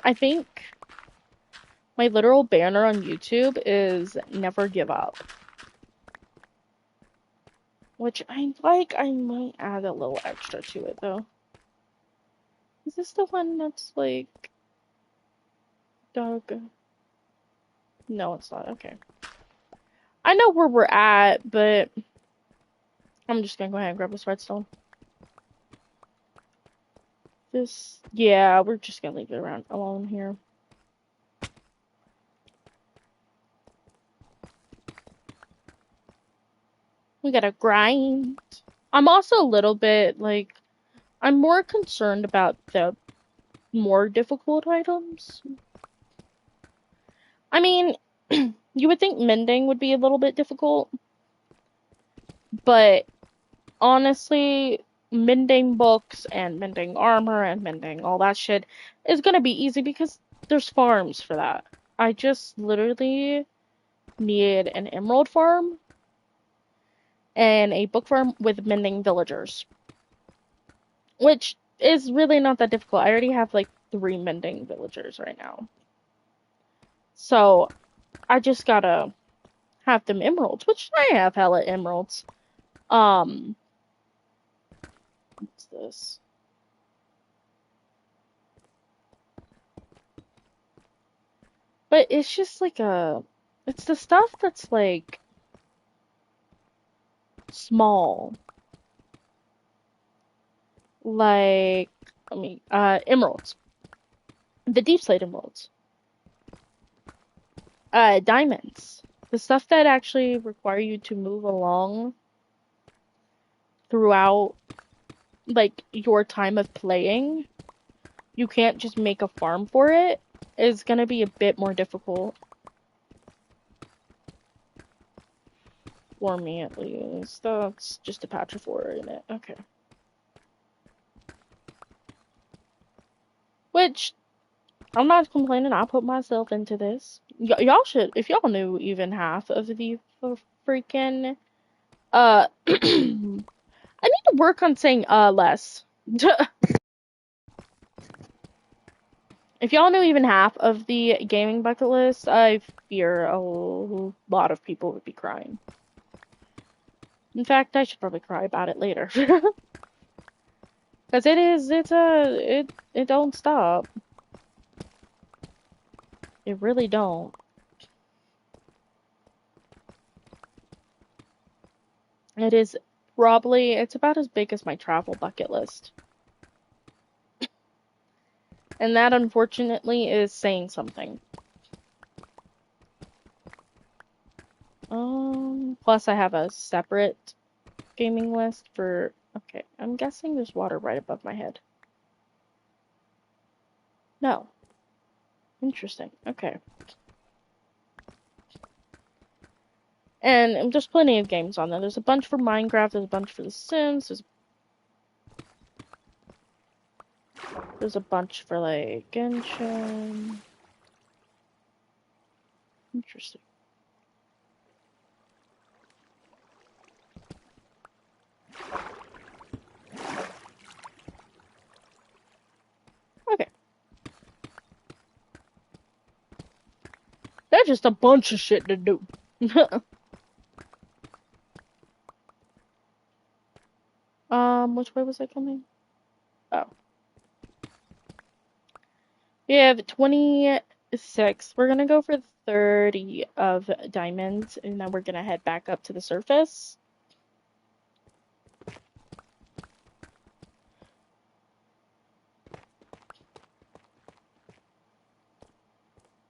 I think my literal banner on YouTube is never give up. Which I might add a little extra to it though. Is this the one that's like Doug? No, it's not. Okay. I know where we're at, but I'm just gonna go ahead and grab this redstone. Yeah, we're just gonna leave it around alone here. We gotta grind. I'm also a little bit like, I'm more concerned about the more difficult items. I mean, you would think mending would be a little bit difficult, but honestly, mending books and mending armor and mending all that shit is gonna be easy because there's farms for that. I just literally need an emerald farm and a book farm with mending villagers, which is really not that difficult. I already have like 3 mending villagers right now. So I just gotta have them emeralds, which I have hella emeralds. What's this? But it's just like it's the stuff that's like small. Like, emeralds. The deep slate emeralds. Diamonds. The stuff that actually require you to move along throughout, like, your time of playing. You can't just make a farm for it. It's gonna be a bit more difficult. For me, at least. That's just a patch of 4 in it. Okay. Which, I'm not complaining. I put myself into this. Y'all should, if y'all knew even half of the freaking, I need to work on saying, less. If y'all knew even half of the gaming bucket list, I fear a lot of people would be crying. In fact, I should probably cry about it later. Because it don't stop. They really don't. It is probably, it's about as big as my travel bucket list. And that, unfortunately, is saying something. Plus I have a separate gaming list for, okay, I'm guessing there's water right above my head. No. Interesting. Okay. And there's plenty of games on there. There's a bunch for Minecraft, there's a bunch for The Sims, there's a bunch for, like, Genshin. Interesting. Okay. That's just a bunch of shit to do. Which way was I coming? Oh. We have 26. We're gonna go for 30 of diamonds, and then we're gonna head back up to the surface.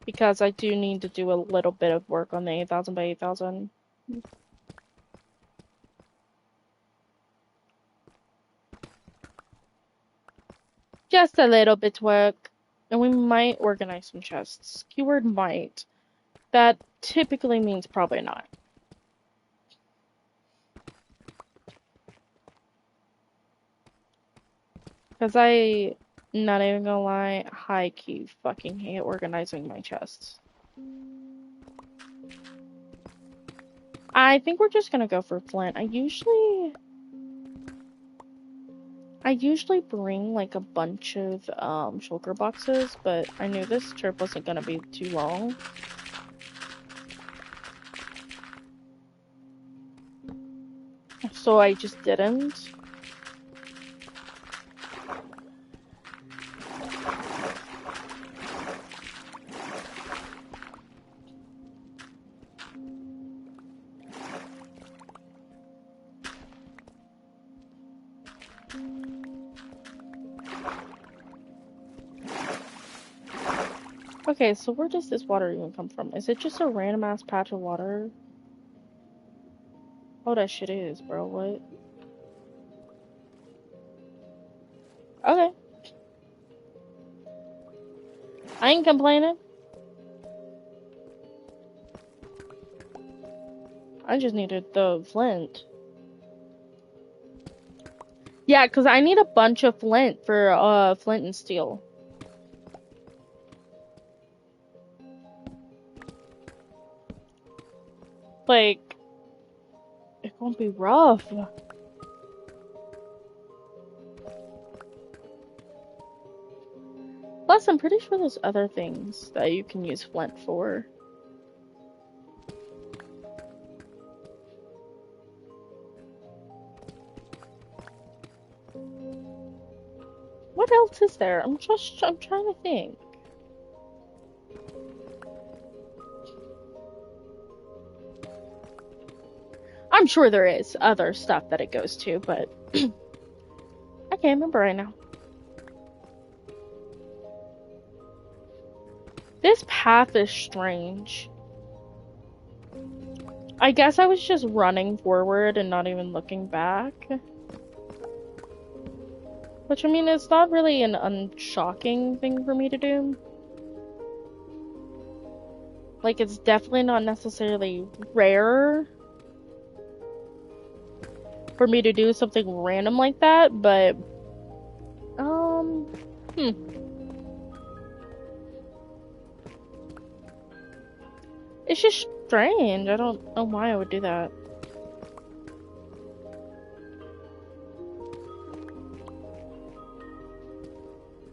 Because I do need to do a little bit of work on the 8,000 by 8,000. Just a little bit work. And we might organize some chests. Keyword might. That typically means probably not. Because I, not even gonna lie, high key fucking hate organizing my chests. I think we're just gonna go for flint. I usually bring like a bunch of shulker boxes, but I knew this trip wasn't gonna be too long. So I just didn't. Okay, so where does this water even come from? Is it just a random ass patch of water? Oh, that shit is, bro. What? Okay. I ain't complaining. I just needed the flint. Yeah, because I need a bunch of flint for flint and steel. Like, it's gonna be rough. Plus, I'm pretty sure there's other things that you can use flint for. What else is there? I'm trying to think. I'm sure there is other stuff that it goes to, but I can't remember right now. This path is strange. I guess I was just running forward and not even looking back. Which, I mean, it's not really an unshocking thing for me to do. Like, it's definitely not necessarily rare for me to do something random like that, but, It's just strange. I don't know why I would do that.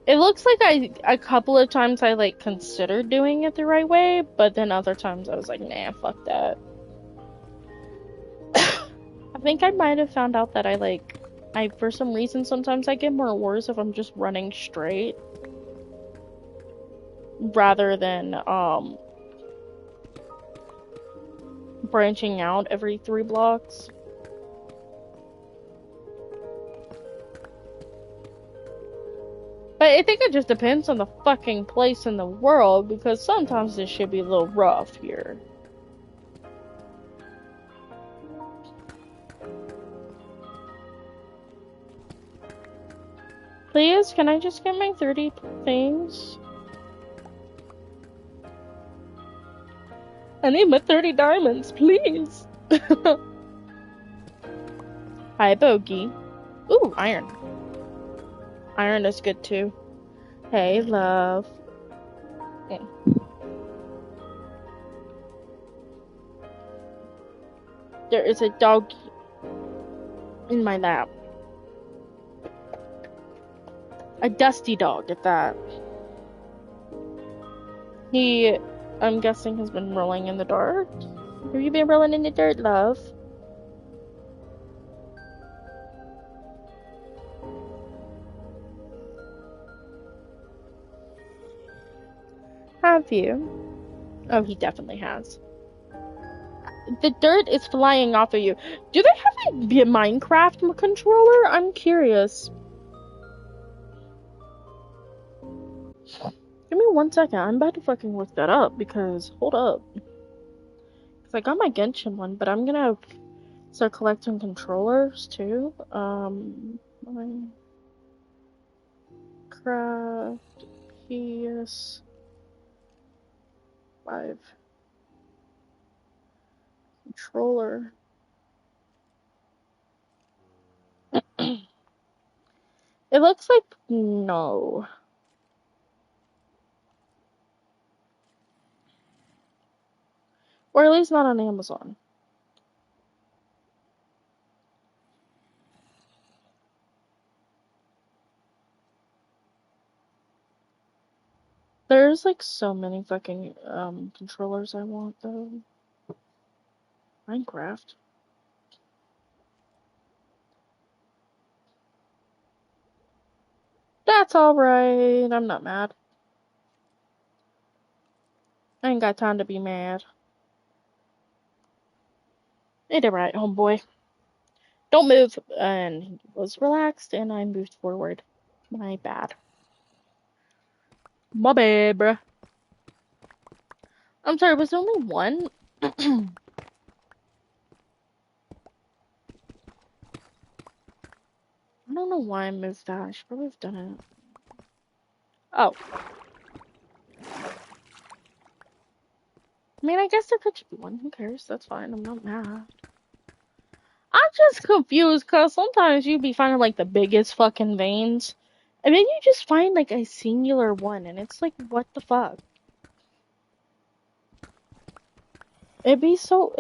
It looks like a couple of times I, like, considered doing it the right way, but then other times I was like, nah, fuck that. I think I might have found out that for some reason, sometimes I get more ores if I'm just running straight. rather than branching out every 3 blocks. But I think it just depends on the fucking place in the world, because sometimes this should be a little rough here. Please, can I just get my 30 things? I need my 30 diamonds, please. Hi, Bogey. Ooh, iron. Iron is good too. Hey, love. Okay. There is a dog in my lap. A dusty dog at that. He, I'm guessing, has been rolling in the dirt. Have you been rolling in the dirt, love? Have you? Oh, he definitely has. The dirt is flying off of you. Do they have a Minecraft controller? I'm curious. Give me 1 second. I'm about to fucking look that up because, hold up. Cause I got my Genshin one, but I'm gonna start collecting controllers too. Minecraft PS5 controller. It looks like no. Or at least not on Amazon. There's like so many fucking controllers I want though. Minecraft. That's alright. I'm not mad. I ain't got time to be mad. Ain't it right, homeboy? Don't move. And he was relaxed and I moved forward. My bad. My bad, bruh. I'm sorry, was there only one? I don't know why I moved that. I should probably have done it. Oh. I mean, I guess there could be one. Who cares? That's fine. I'm not mad. I'm just confused because sometimes you be finding like the biggest fucking veins. And then you just find like a singular one. And it's like, what the fuck? It'd be so.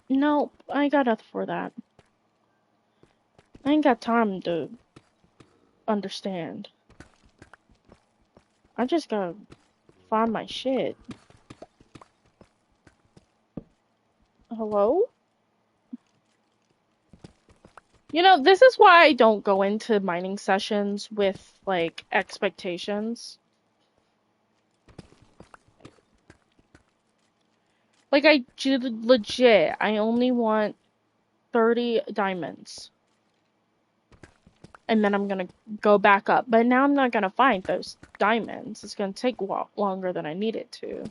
No, I ain't got nothing for that. I ain't got time to understand. I just gotta find my shit. Hello? You know, this is why I don't go into mining sessions with, like, expectations. Like, legit, I only want 30 diamonds. And then I'm gonna go back up. But now I'm not gonna find those diamonds. It's gonna take longer than I need it to.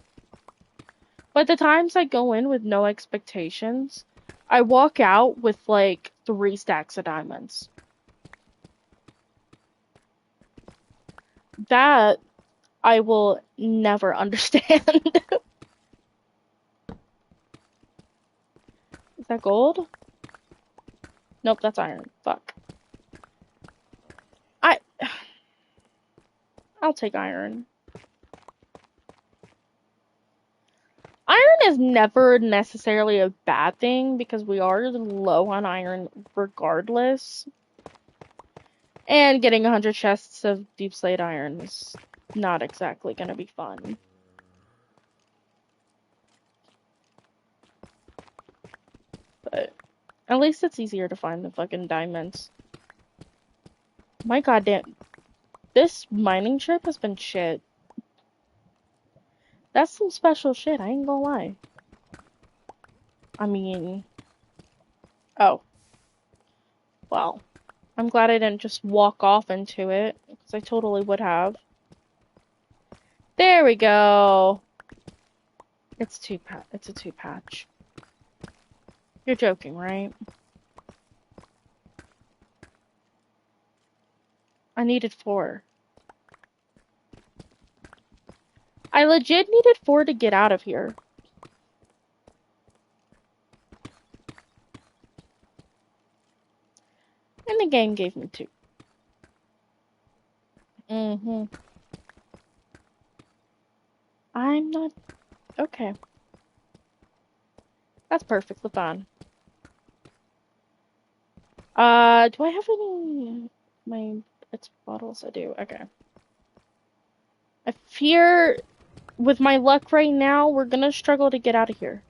But the times I go in with no expectations, I walk out with, like, 3 stacks of diamonds. That I will never understand. Is that gold? Nope, that's iron. Fuck. I'll take iron. Iron is never necessarily a bad thing because we are low on iron regardless. And getting 100 chests of deep slate iron is not exactly gonna be fun. But at least it's easier to find the fucking diamonds. My goddamn. This mining trip has been shit. That's some special shit, I ain't gonna lie. I mean... Oh. Well. I'm glad I didn't just walk off into it, because I totally would have. There we go! It's a two patch. You're joking, right? I needed 4. I legit needed 4 to get out of here. And the game gave me 2. Mm-hmm. I'm not... Okay. That's perfectly fine. Do I have any... My... It's bottles? I do. Okay. I fear... With my luck right now, we're gonna struggle to get out of here.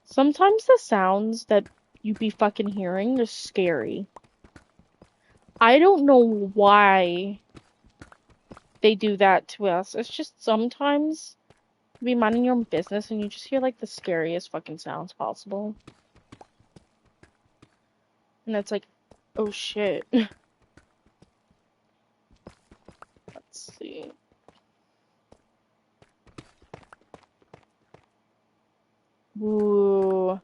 Sometimes the sounds that you be fucking hearing are scary. I don't know why they do that to us. It's just sometimes you be minding your own business and you just hear like the scariest fucking sounds possible. And it's like, oh shit. Let's see. Ooh.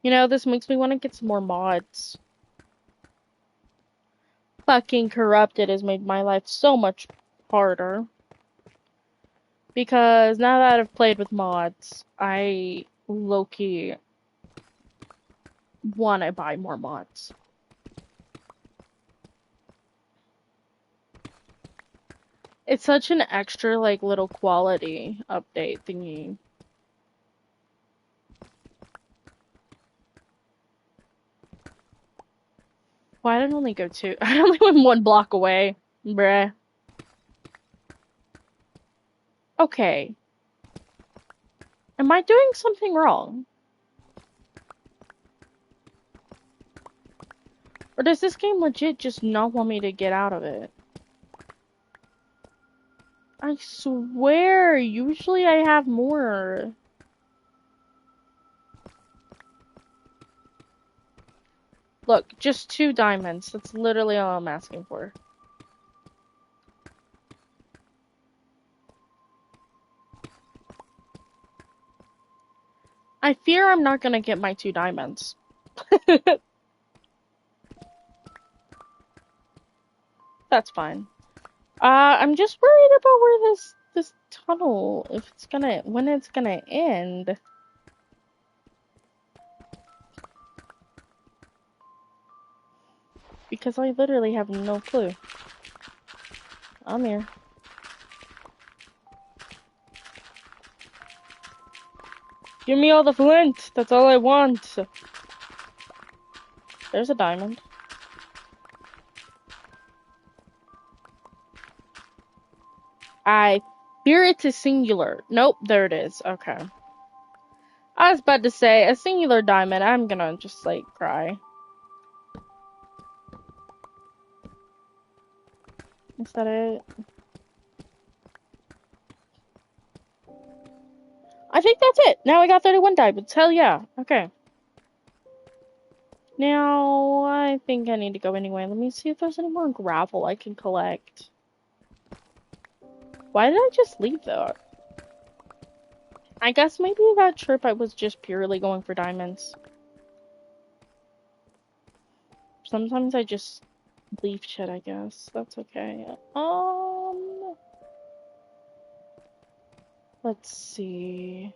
You know, this makes me want to get some more mods. Fucking Corrupted has made my life so much harder. Because now that I've played with mods, I low-key want to buy more mods. It's such an extra, like, little quality update thingy. Why did I only go 2? I only went 1 block away. Bruh. Okay. Am I doing something wrong? Or does this game legit just not want me to get out of it? I swear, usually I have more. Look, just 2 diamonds. That's literally all I'm asking for. I fear I'm not gonna get my 2 diamonds. That's fine. I'm just worried about where this tunnel, when it's gonna end. Because I literally have no clue. I'm here. Give me all the flint! That's all I want! There's a diamond. I fear it's a singular. Nope, there it is. Okay. I was about to say, a singular diamond, I'm gonna just, like, cry. Is that it? I think that's it! Now I got 31 diamonds. Hell yeah. Okay. Now, I think I need to go anyway. Let me see if there's any more gravel I can collect. Why did I just leave that? I guess maybe that trip I was just purely going for diamonds. Sometimes I just leave shit, I guess. That's okay. Let's see.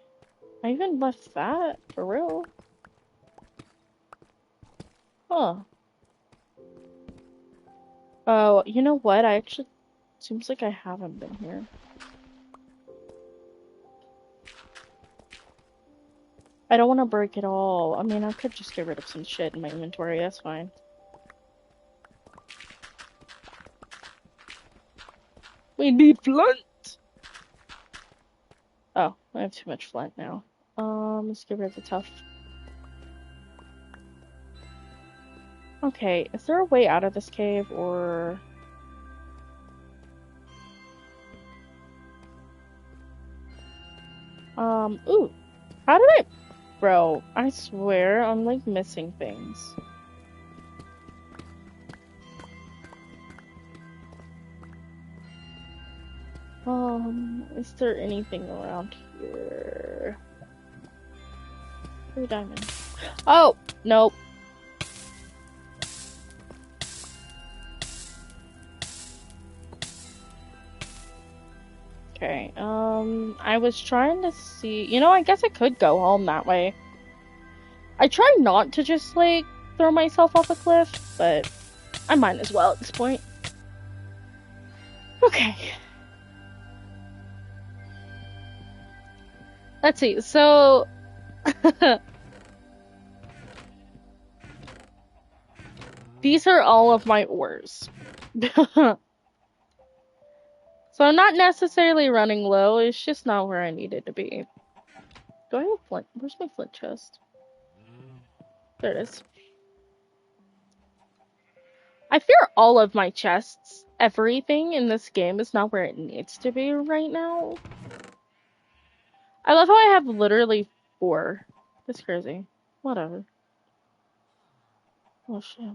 I even left that, for real. Huh. Oh, you know what? Seems like I haven't been here. I don't want to break it all. I mean, I could just get rid of some shit in my inventory. That's fine. We need flint! Oh, I have too much flint now. Let's get rid of the tough. Okay, is there a way out of this cave, or... Ooh. How did I... Bro, I swear I'm, like, missing things. Is there anything around here? 3 diamonds. Oh! Nope. Okay, I was trying to see... You know, I guess I could go home that way. I try not to just, like, throw myself off a cliff, but I might as well at this point. Okay. Let's see, so... These are all of my ores. So I'm not necessarily running low, it's just not where I needed to be. Do I have flint? Where's my flint chest? There it is. I fear all of my chests, everything in this game is not where it needs to be right now. I love how I have literally 4. That's crazy. Whatever. Oh shit.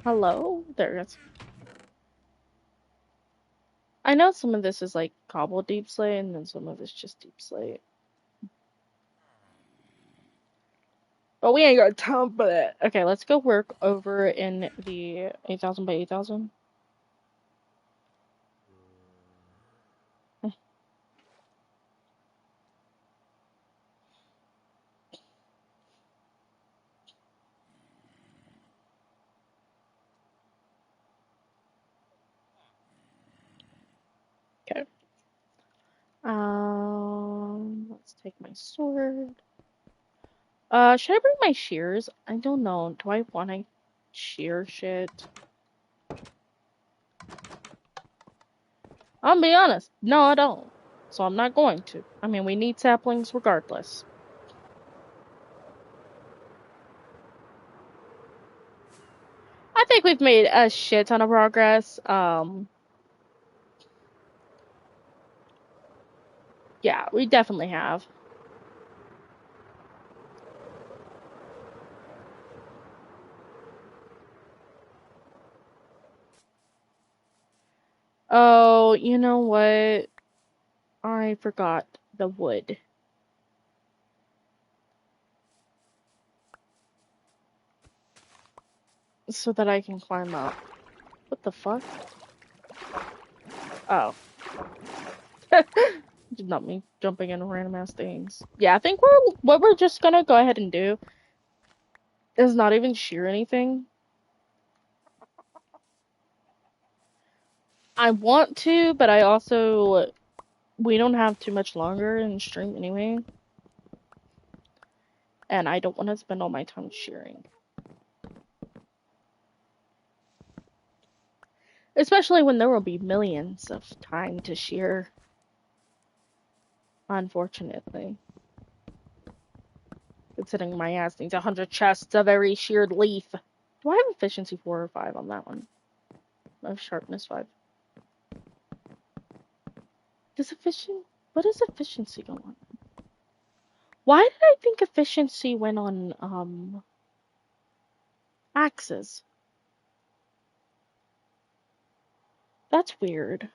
Hello? There it is. I know some of this is like cobbled deep slate, and then some of it's just deep slate. But we ain't got time for that. Okay, let's go work over in the 8,000 by 8,000. Okay. Let's take my sword. Should I bring my shears? I don't know. Do I want to shear shit? I'll be honest. No, I don't. So I'm not going to. I mean, we need saplings regardless. I think we've made a shit ton of progress. Yeah, we definitely have. Oh, you know what? I forgot the wood. So that I can climb up. What the fuck? Oh. Not me jumping into random ass things. Yeah, I think what we're just gonna go ahead and do is not even shear anything. I want to, but I also... We don't have too much longer in stream anyway. And I don't want to spend all my time shearing. Especially when there will be millions of time to shear. Unfortunately. Considering my ass needs 100 chests of every sheared leaf. Do I have efficiency 4 or 5 on that one? I have sharpness 5. What does efficiency go on? Why did I think efficiency went on, axes? That's weird.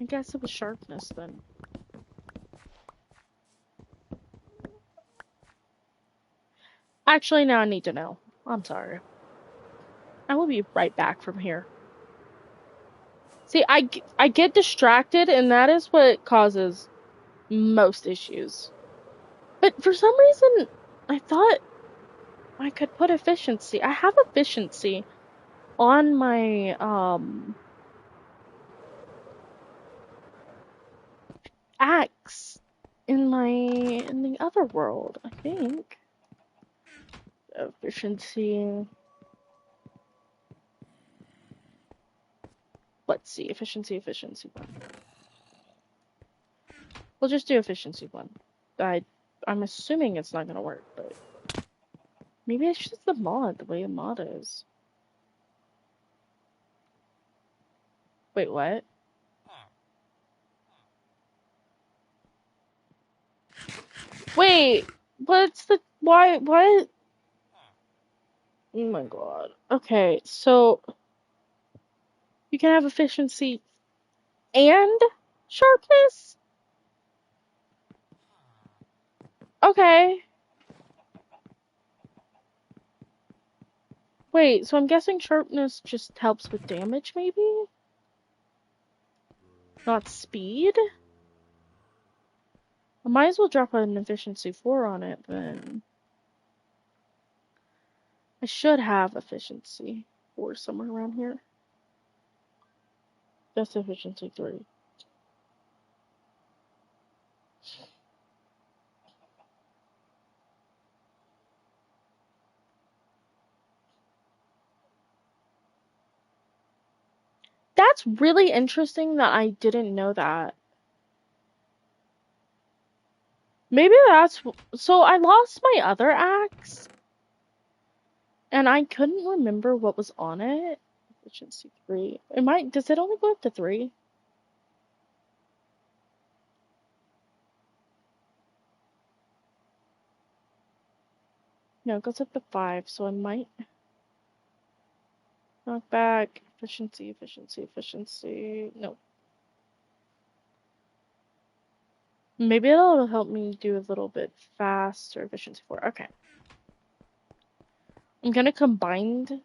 I guess it was sharpness then. Actually, now I need to know. I'm sorry. I will be right back from here. See, I get distracted, and that is what causes most issues. But for some reason, I thought I could put efficiency. I have efficiency on my, axe in the other world, I think. Efficiency. Let's see, efficiency. We'll just do efficiency 1. I'm assuming it's not gonna work, but maybe it's just the mod, the way a mod is. Wait, what? Wait, what? Oh my god. Okay, so you can have efficiency and sharpness? Okay. Wait, so I'm guessing sharpness just helps with damage, maybe? Not speed? I might as well drop an efficiency 4 on it, then. I should have efficiency 4 somewhere around here. That's efficiency 3. That's really interesting that I didn't know that. Maybe that's... So I lost my other axe, and I couldn't remember what was on it. Efficiency 3. Does it only go up to 3? No, it goes up to 5, so I might... Knock back. Efficiency. No. Maybe it'll help me do a little bit faster. Efficiency 4. Okay. I'm gonna combine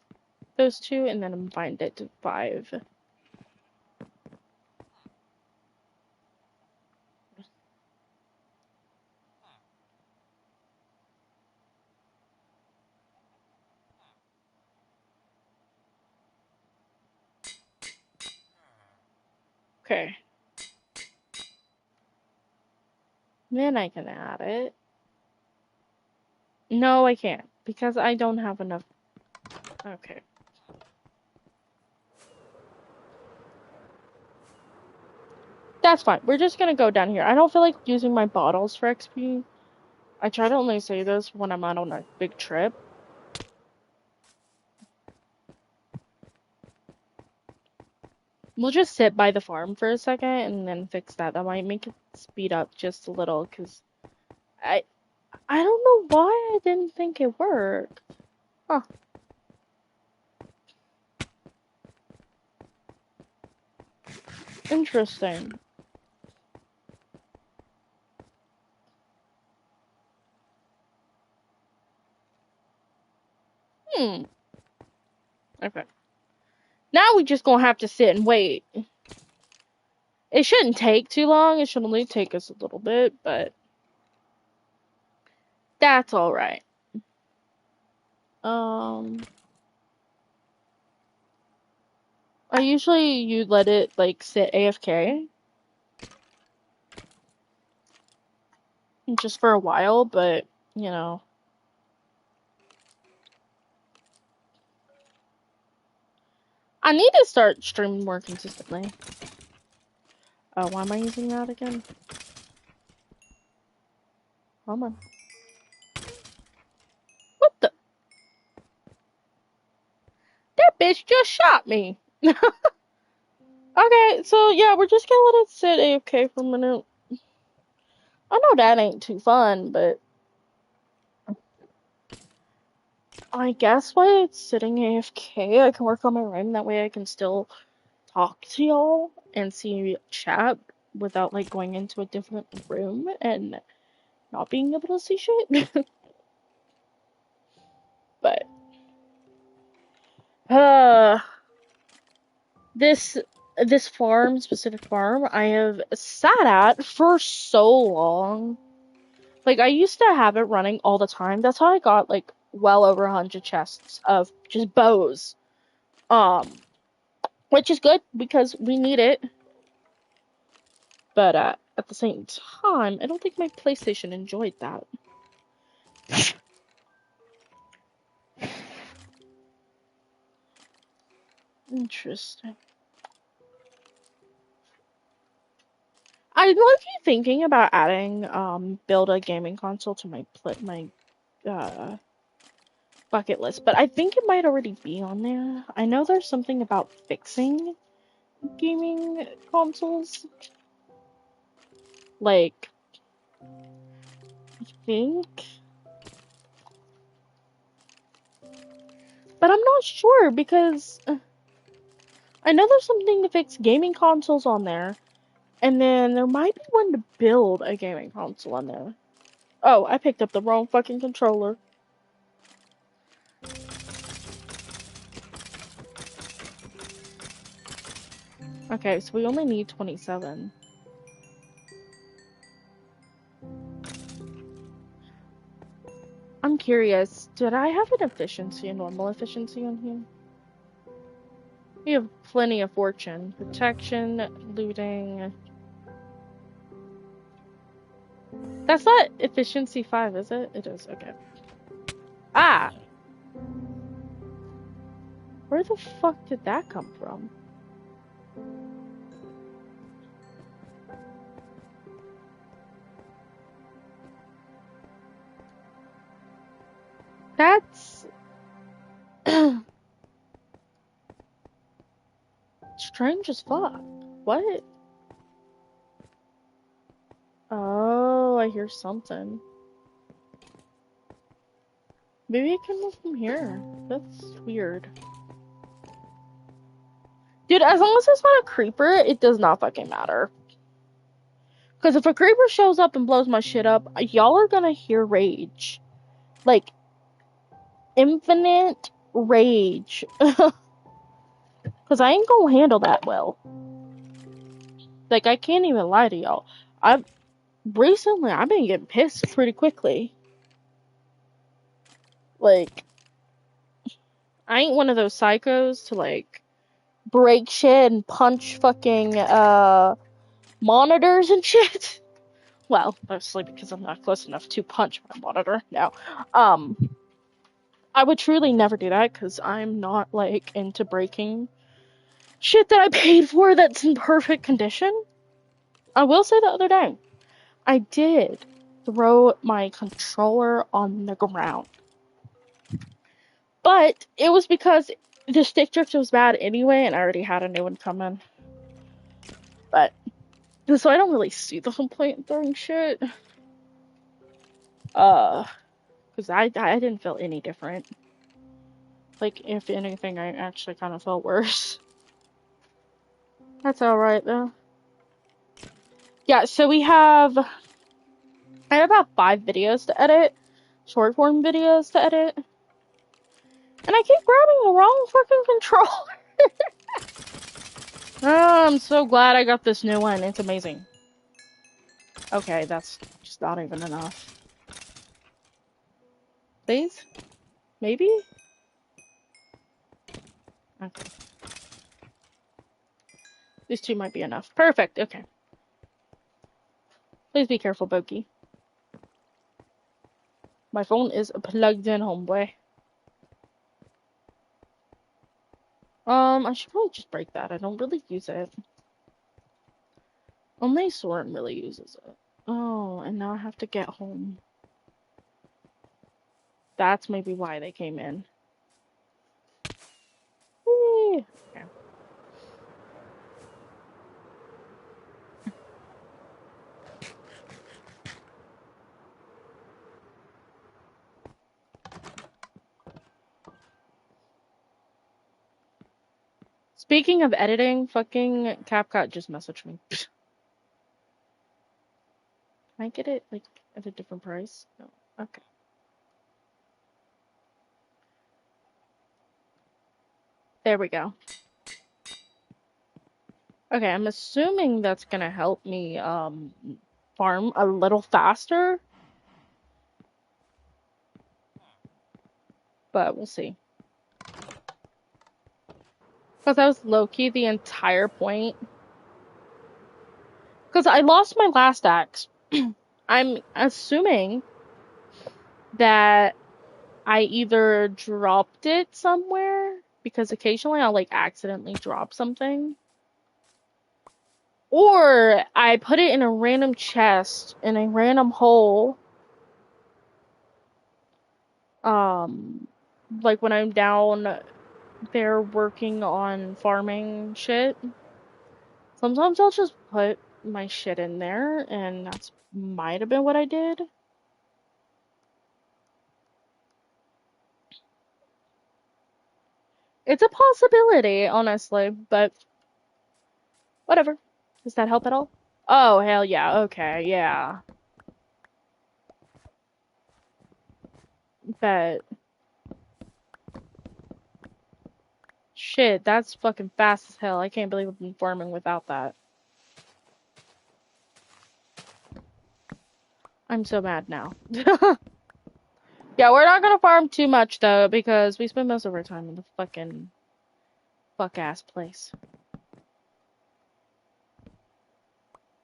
those two and then combine it to 5. Okay. Then I can add it. No, I can't, because I don't have enough. Okay. That's fine. We're just gonna go down here. I don't feel like using my bottles for XP. I try to only say this when I'm out on a big trip. We'll just sit by the farm for a second and then fix that. That might make it speed up just a little, because I don't know why I didn't think it worked. Huh. Interesting. Okay. Now we just gonna have to sit and wait. It shouldn't take too long. It should only take us a little bit, but that's alright. I usually you let it like sit AFK just for a while, but you know. I need to start streaming more consistently. Oh, why am I using that again? Come on. What the? That bitch just shot me. Okay, so yeah, we're just gonna let it sit AFK for a minute. I know that ain't too fun, but I guess while it's sitting AFK, I can work on my writing. That way I can still talk to y'all and see chat without like going into a different room and not being able to see shit. But this specific farm I have sat at for so long. Like I used to have it running all the time. That's how I got like well over 100 chests of just bows. Which is good because we need it. But at the same time, I don't think my PlayStation enjoyed that. Interesting. I been like thinking about adding build a gaming console to my bucket list, but I think it might already be on there. I know there's something about fixing gaming consoles. Like, I think, but I'm not sure because I know there's something to fix gaming consoles on there, and then there might be one to build a gaming console on there. Oh, I picked up the wrong fucking controller. Okay, so we only need 27. I'm curious, did I have an efficiency, a normal efficiency on here? We have plenty of fortune. Protection, looting. That's not efficiency 5, is it? It is, okay. Ah! Where the fuck did that come from? That's strange as fuck. What? Oh, I hear something. Maybe I can move from here. That's weird. Dude, as long as it's not a creeper, it does not fucking matter. Because if a creeper shows up and blows my shit up, y'all are gonna hear rage. Like, infinite rage. Because I ain't gonna handle that well. Like, I can't even lie to y'all. I've been getting pissed pretty quickly. Like, I ain't one of those psychos to, like, break shit and punch fucking, monitors and shit. Well, mostly because I'm not close enough to punch my monitor now. I would truly never do that because I'm not, like, into breaking shit that I paid for that's in perfect condition. I will say the other day, I did throw my controller on the ground. But it was because the stick drift was bad anyway, and I already had a new one coming. But, so I don't really see the complaint in throwing shit. Because I didn't feel any different. Like, if anything, I actually kind of felt worse. That's alright, though. Yeah, so I have about 5 videos to edit. Short form videos to edit. And I keep grabbing the wrong fucking controller. Oh, I'm so glad I got this new one. It's amazing. Okay, that's just not even enough. Please? Maybe? Okay. These 2 might be enough. Perfect, okay. Please be careful, Boki. My phone is plugged in, homeboy. I should probably just break that. I don't really use it. Only Soren really uses it. Oh, and now I have to get home. That's maybe why they came in. Whee! Okay. Speaking of editing, fucking CapCut just messaged me. Can I get it, like, at a different price? No. Okay. There we go. Okay, I'm assuming that's gonna help me, farm a little faster. But we'll see. Because that was low-key the entire point. Because I lost my last axe. I'm assuming that I either dropped it somewhere, because occasionally I'll, like, accidentally drop something. Or I put it in a random chest in a random hole. Like when I'm down there working on farming shit. Sometimes I'll just put my shit in there, and that's might have been what I did. It's a possibility, honestly, but whatever. Does that help at all? Oh, hell yeah. Okay, yeah. But shit, that's fucking fast as hell. I can't believe I've been farming without that. I'm so mad now. Yeah, we're not gonna farm too much though, because we spend most of our time in the fucking fuck ass place.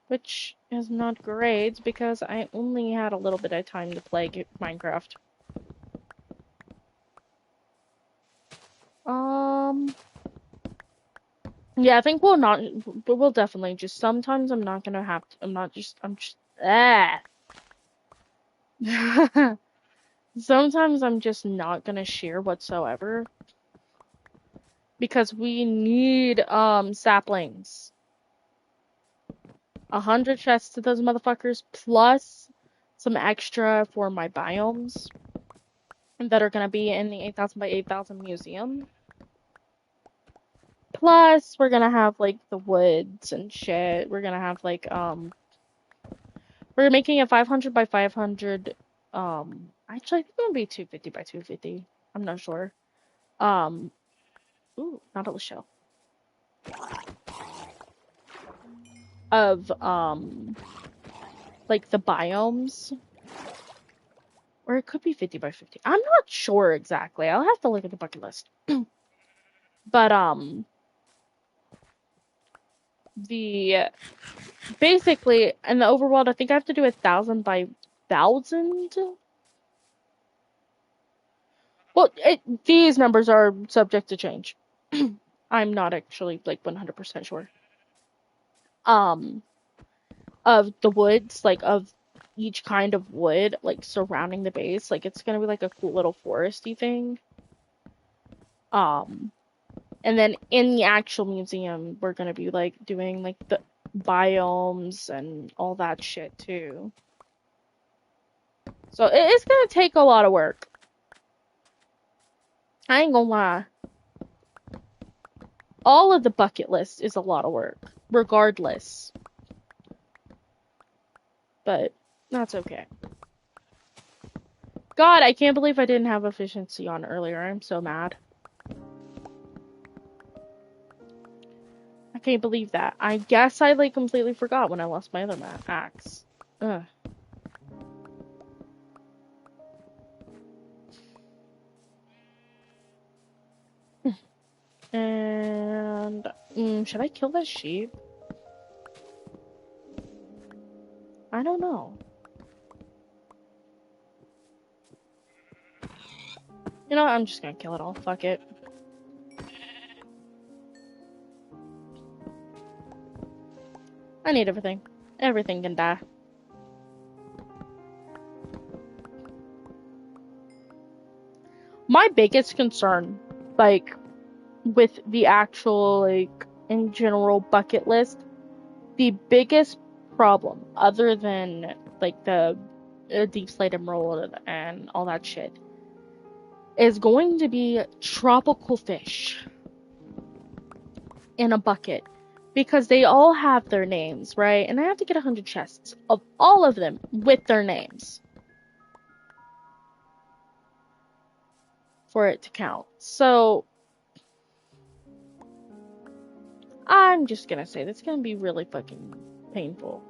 Which is not great because I only had a little bit of time to play Minecraft. Yeah, I think we'll definitely just, sometimes I'm not gonna have to, I'm just, sometimes I'm just not gonna share whatsoever. Because we need, saplings. 100 chests to those motherfuckers, plus some extra for my biomes that are gonna be in the 8,000 by 8,000 museum. Plus, we're gonna have, like, the woods and shit. We're gonna have, like, we're making a 500 by 500, actually, I think it's gonna be 250 by 250. I'm not sure. Ooh, not a shell. Of, like, the biomes. Or it could be 50 by 50. I'm not sure exactly. I'll have to look at the bucket list. But, basically, in the overworld, I think I have to do 1,000 by 1,000. Well, these numbers are subject to change. I'm not actually, like, 100% sure. Of the woods, like, of each kind of wood, like, surrounding the base. Like, it's gonna be, like, a cool little foresty thing. And then in the actual museum, we're gonna be, like, doing, like, the biomes and all that shit, too. So, it's gonna take a lot of work. I ain't gonna lie. All of the bucket list is a lot of work, regardless. But that's okay. God, I can't believe I didn't have efficiency on earlier. I'm so mad. I can't believe that. I guess I, like, completely forgot when I lost my other axe. Ugh. And should I kill that sheep? I don't know. You know what? I'm just gonna kill it all. Fuck it. I need everything. Everything can die. My biggest concern, like, with the actual, like, in general bucket list, the biggest problem, other than, like, the deep slate emerald and all that shit, is going to be tropical fish in a bucket. Because they all have their names, right? And I have to get 100 chests of all of them with their names for it to count. So, I'm just gonna say that's gonna be really fucking painful.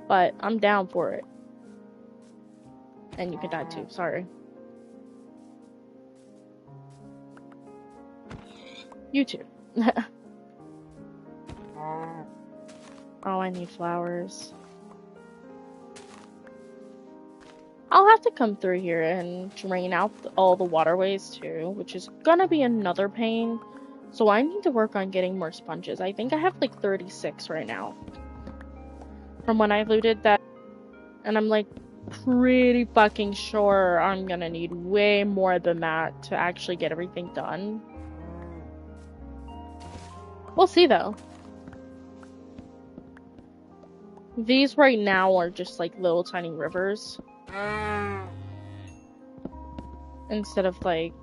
But I'm down for it. And you can die too, sorry. You too. Oh, I need flowers. I'll have to come through here and drain out all the waterways too, which is gonna be another pain. So I need to work on getting more sponges. I think I have like 36 right now. From when I looted that. And I'm like pretty fucking sure I'm gonna need way more than that to actually get everything done. We'll see though. These right now are just like little tiny rivers. Instead of like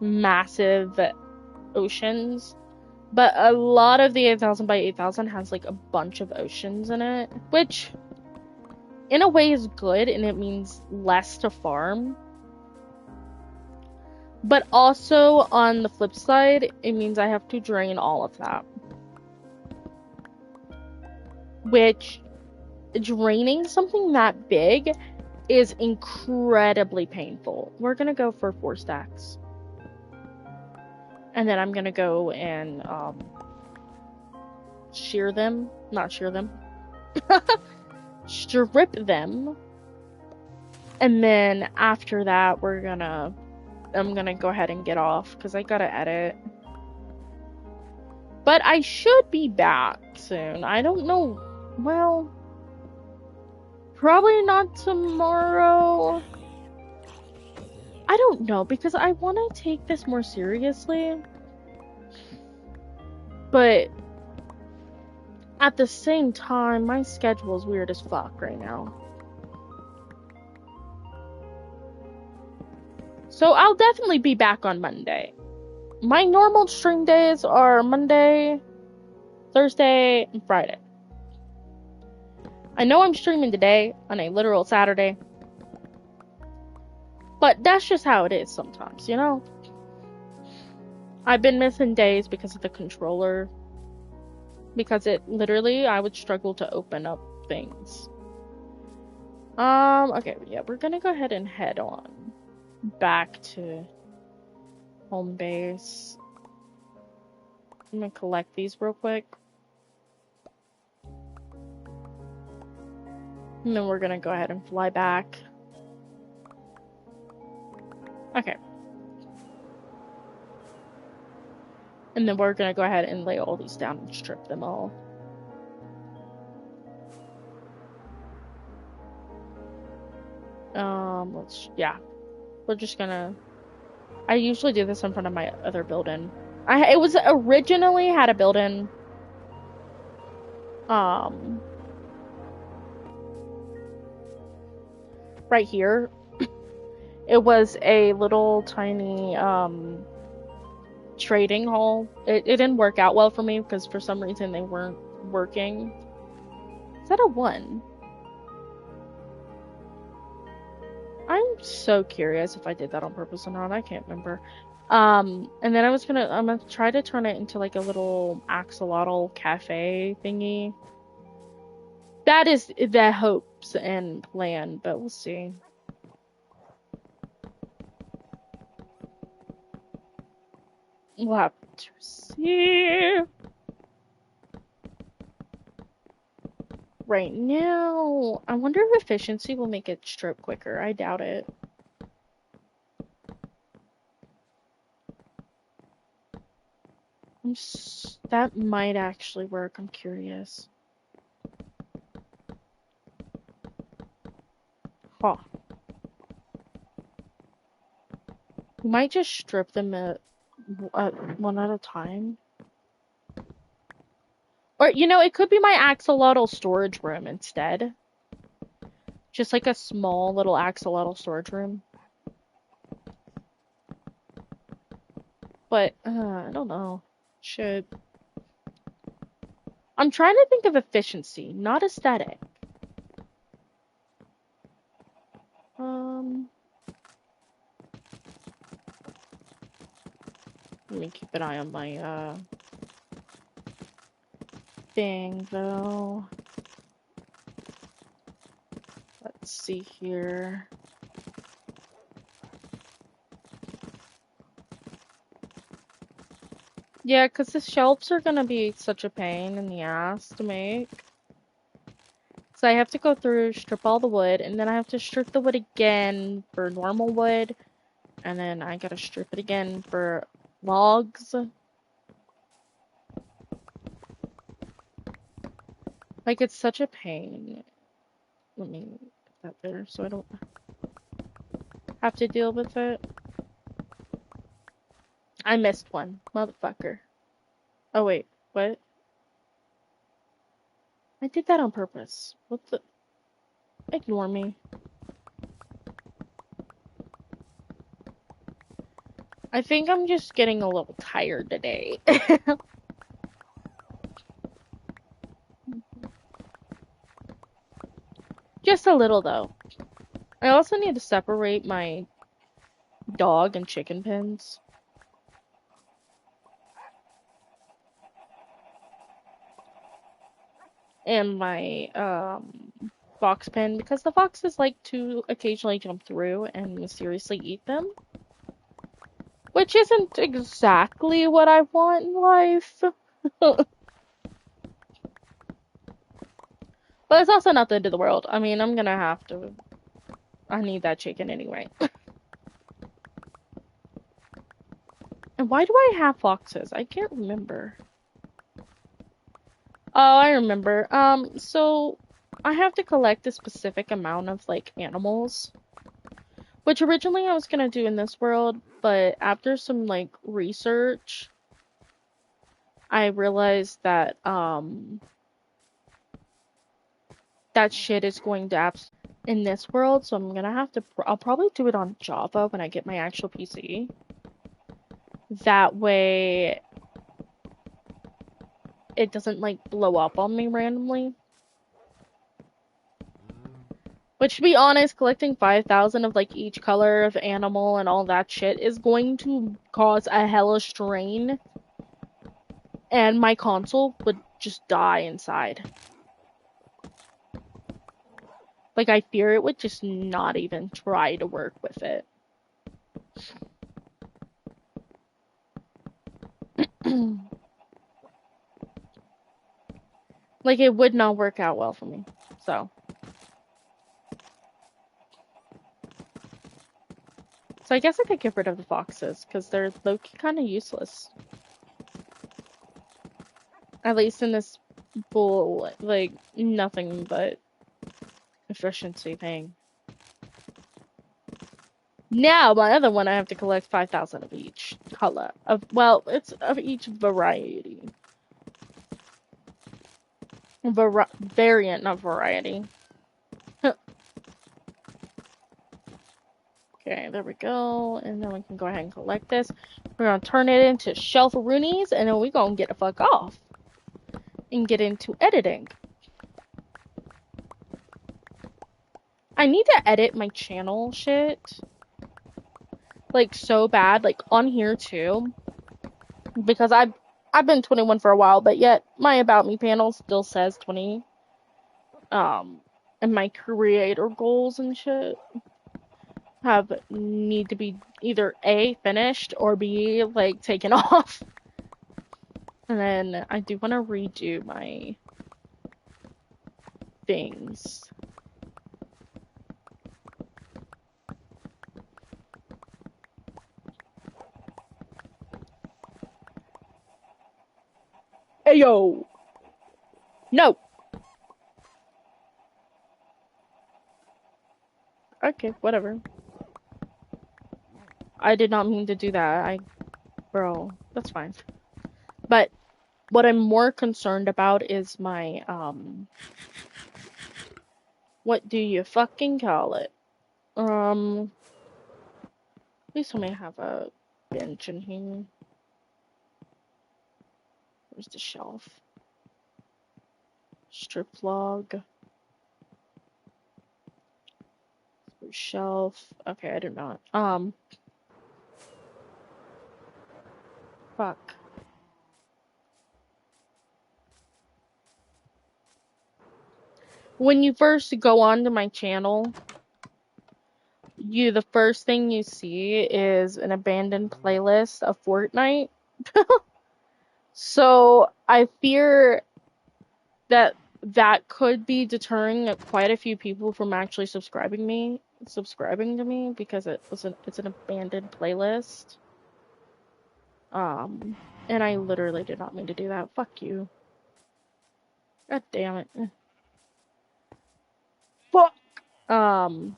massive oceans. But a lot of the 8000 by 8000 has like a bunch of oceans in it, which in a way is good, and it means less to farm. But also on the flip side, it means I have to drain all of that. Which, draining something that big is incredibly painful. We're gonna go for 4 stacks. And then I'm gonna go and shear them. Not shear them. Strip them. And then after that, I'm gonna go ahead and get off because I gotta edit. But I should be back soon. I don't know. Well, probably not tomorrow. I don't know because I want to take this more seriously. But at the same time, my schedule is weird as fuck right now. So I'll definitely be back on Monday. My normal stream days are Monday, Thursday, and Friday. I know I'm streaming today on a literal Saturday. But that's just how it is sometimes, you know? I've been missing days because of the controller. Because it literally, I would struggle to open up things. Okay, yeah, we're gonna go ahead and head on back to home base. I'm gonna collect these real quick. And then we're gonna go ahead and fly back. Okay. And then we're gonna go ahead and lay all these down and strip them all. We're just gonna... I usually do this in front of my other building. It was originally had a building, right here. It was a little tiny, trading hall. It didn't work out well for me because for some reason they weren't working. Is that a 1? I'm so curious if I did that on purpose or not. I can't remember. And then I'm gonna try to turn it into like a little axolotl cafe thingy. That is the hopes and plan, but we'll see. We'll have to see. Right now, I wonder if efficiency will make it strip quicker. I doubt it. That might actually work. I'm curious. Huh. We might just strip them one at a time. Or, you know, it could be my axolotl storage room instead. Just like a small little axolotl storage room. But, I don't know. Should... I'm trying to think of efficiency, not aesthetic. Let me keep an eye on my, thing, though. Let's see here. Yeah, because the shelves are gonna be such a pain in the ass to make. So I have to go through, strip all the wood, and then I have to strip the wood again for normal wood. And then I gotta strip it again for logs. Like, it's such a pain. Let me put that there so I don't have to deal with it. I missed one. Motherfucker. Oh, wait. What? I did that on purpose. What the? Ignore me. I think I'm just getting a little tired today. Just a little, though. I also need to separate my dog and chicken pens. And my, fox pen, because the foxes like to occasionally jump through and mysteriously eat them. Which isn't exactly what I want in life. But it's also not the end of the world. I mean, I'm gonna have to... I need that chicken anyway. And why do I have foxes? I can't remember. Oh, I remember. So I have to collect a specific amount of, like, animals. Which originally I was gonna do in this world, but after some, like, research, I realized that, that shit is going to in this world, so I'm gonna have to... I'll probably do it on Java when I get my actual PC. That way, it doesn't, like, blow up on me randomly. Which, to be honest, collecting 5,000 of, like, each color of animal and all that shit is going to cause a hella strain. And my console would just die inside. Like, I fear it would just not even try to work with it. Like, it would not work out well for me. So I guess I could get rid of the foxes, because they're low-key kind of useless. At least in this bull, like, nothing but efficiency thing. Now, my other one, I have to collect 5,000 of each color. Well, it's of each variety. Variant, not variety. Okay, there we go. And then we can go ahead and collect this. We're gonna turn it into shelf-roonies, and then we're gonna get the fuck off. And get into editing. I need to edit my channel shit. Like, so bad. Like, on here, too. Because I've been 21 for a while, but yet my About Me panel still says 20. And my creator goals and shit need to be either A, finished, or B, like, taken off. And then I do want to redo my things. Hey, yo! No! Okay, whatever. I did not mean to do that. Bro, that's fine. But what I'm more concerned about is my, what do you fucking call it? Please tell me I have a bench in here. Where's the shelf? Strip log. Shelf. Okay, I do not. Fuck. When you first go onto my channel, the first thing you see is an abandoned playlist of Fortnite. So I fear that could be deterring quite a few people from actually subscribing to me because it's an abandoned playlist. And I literally did not mean to do that. Fuck you. God damn it. Fuck. So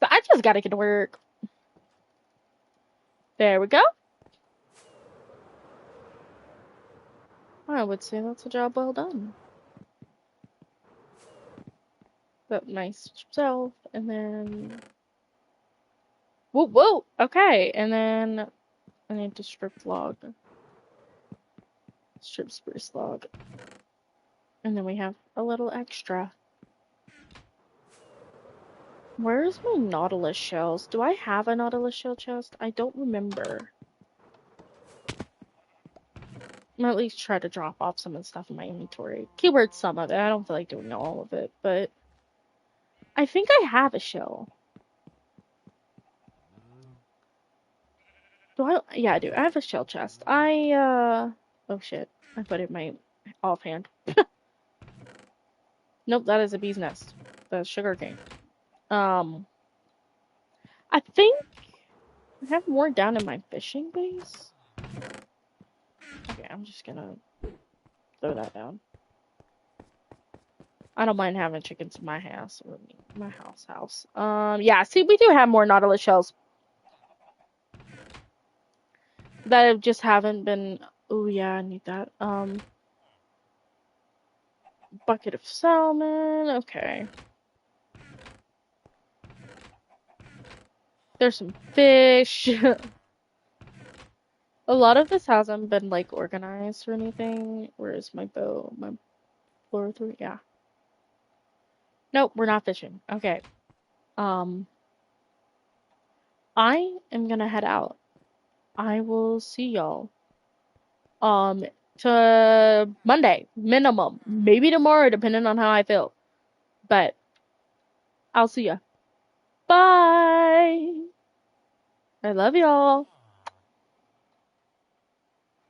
I just gotta get to work. There we go. I would say that's a job well done. But nice self, and then whoa, whoa. Okay, and then I need to strip spruce log, and then we have a little extra. Where's my nautilus shells? Do I have a nautilus shell chest? I don't remember. I'll at least try to drop off some of the stuff in my inventory. Keyword some of it. I don't feel like doing all of it, but I think I have a shell. Do I? Yeah, I do. I have a shell chest. Oh shit. I put it in my offhand. Nope, that is a bee's nest. The sugar cane. I think I have more down in my fishing base. Okay, I'm just gonna throw that down. I don't mind having chickens in my house or my house. Yeah, see, we do have more nautilus shells that just haven't been. Oh yeah, I need that. Bucket of salmon. Okay. There's some fish. A lot of this hasn't been like organized or anything. Where is my bow? My floor through? Yeah. Nope, we're not fishing. Okay. I am gonna head out. I will see y'all. To Monday, minimum. Maybe tomorrow, depending on how I feel. But I'll see ya. Bye. I love y'all.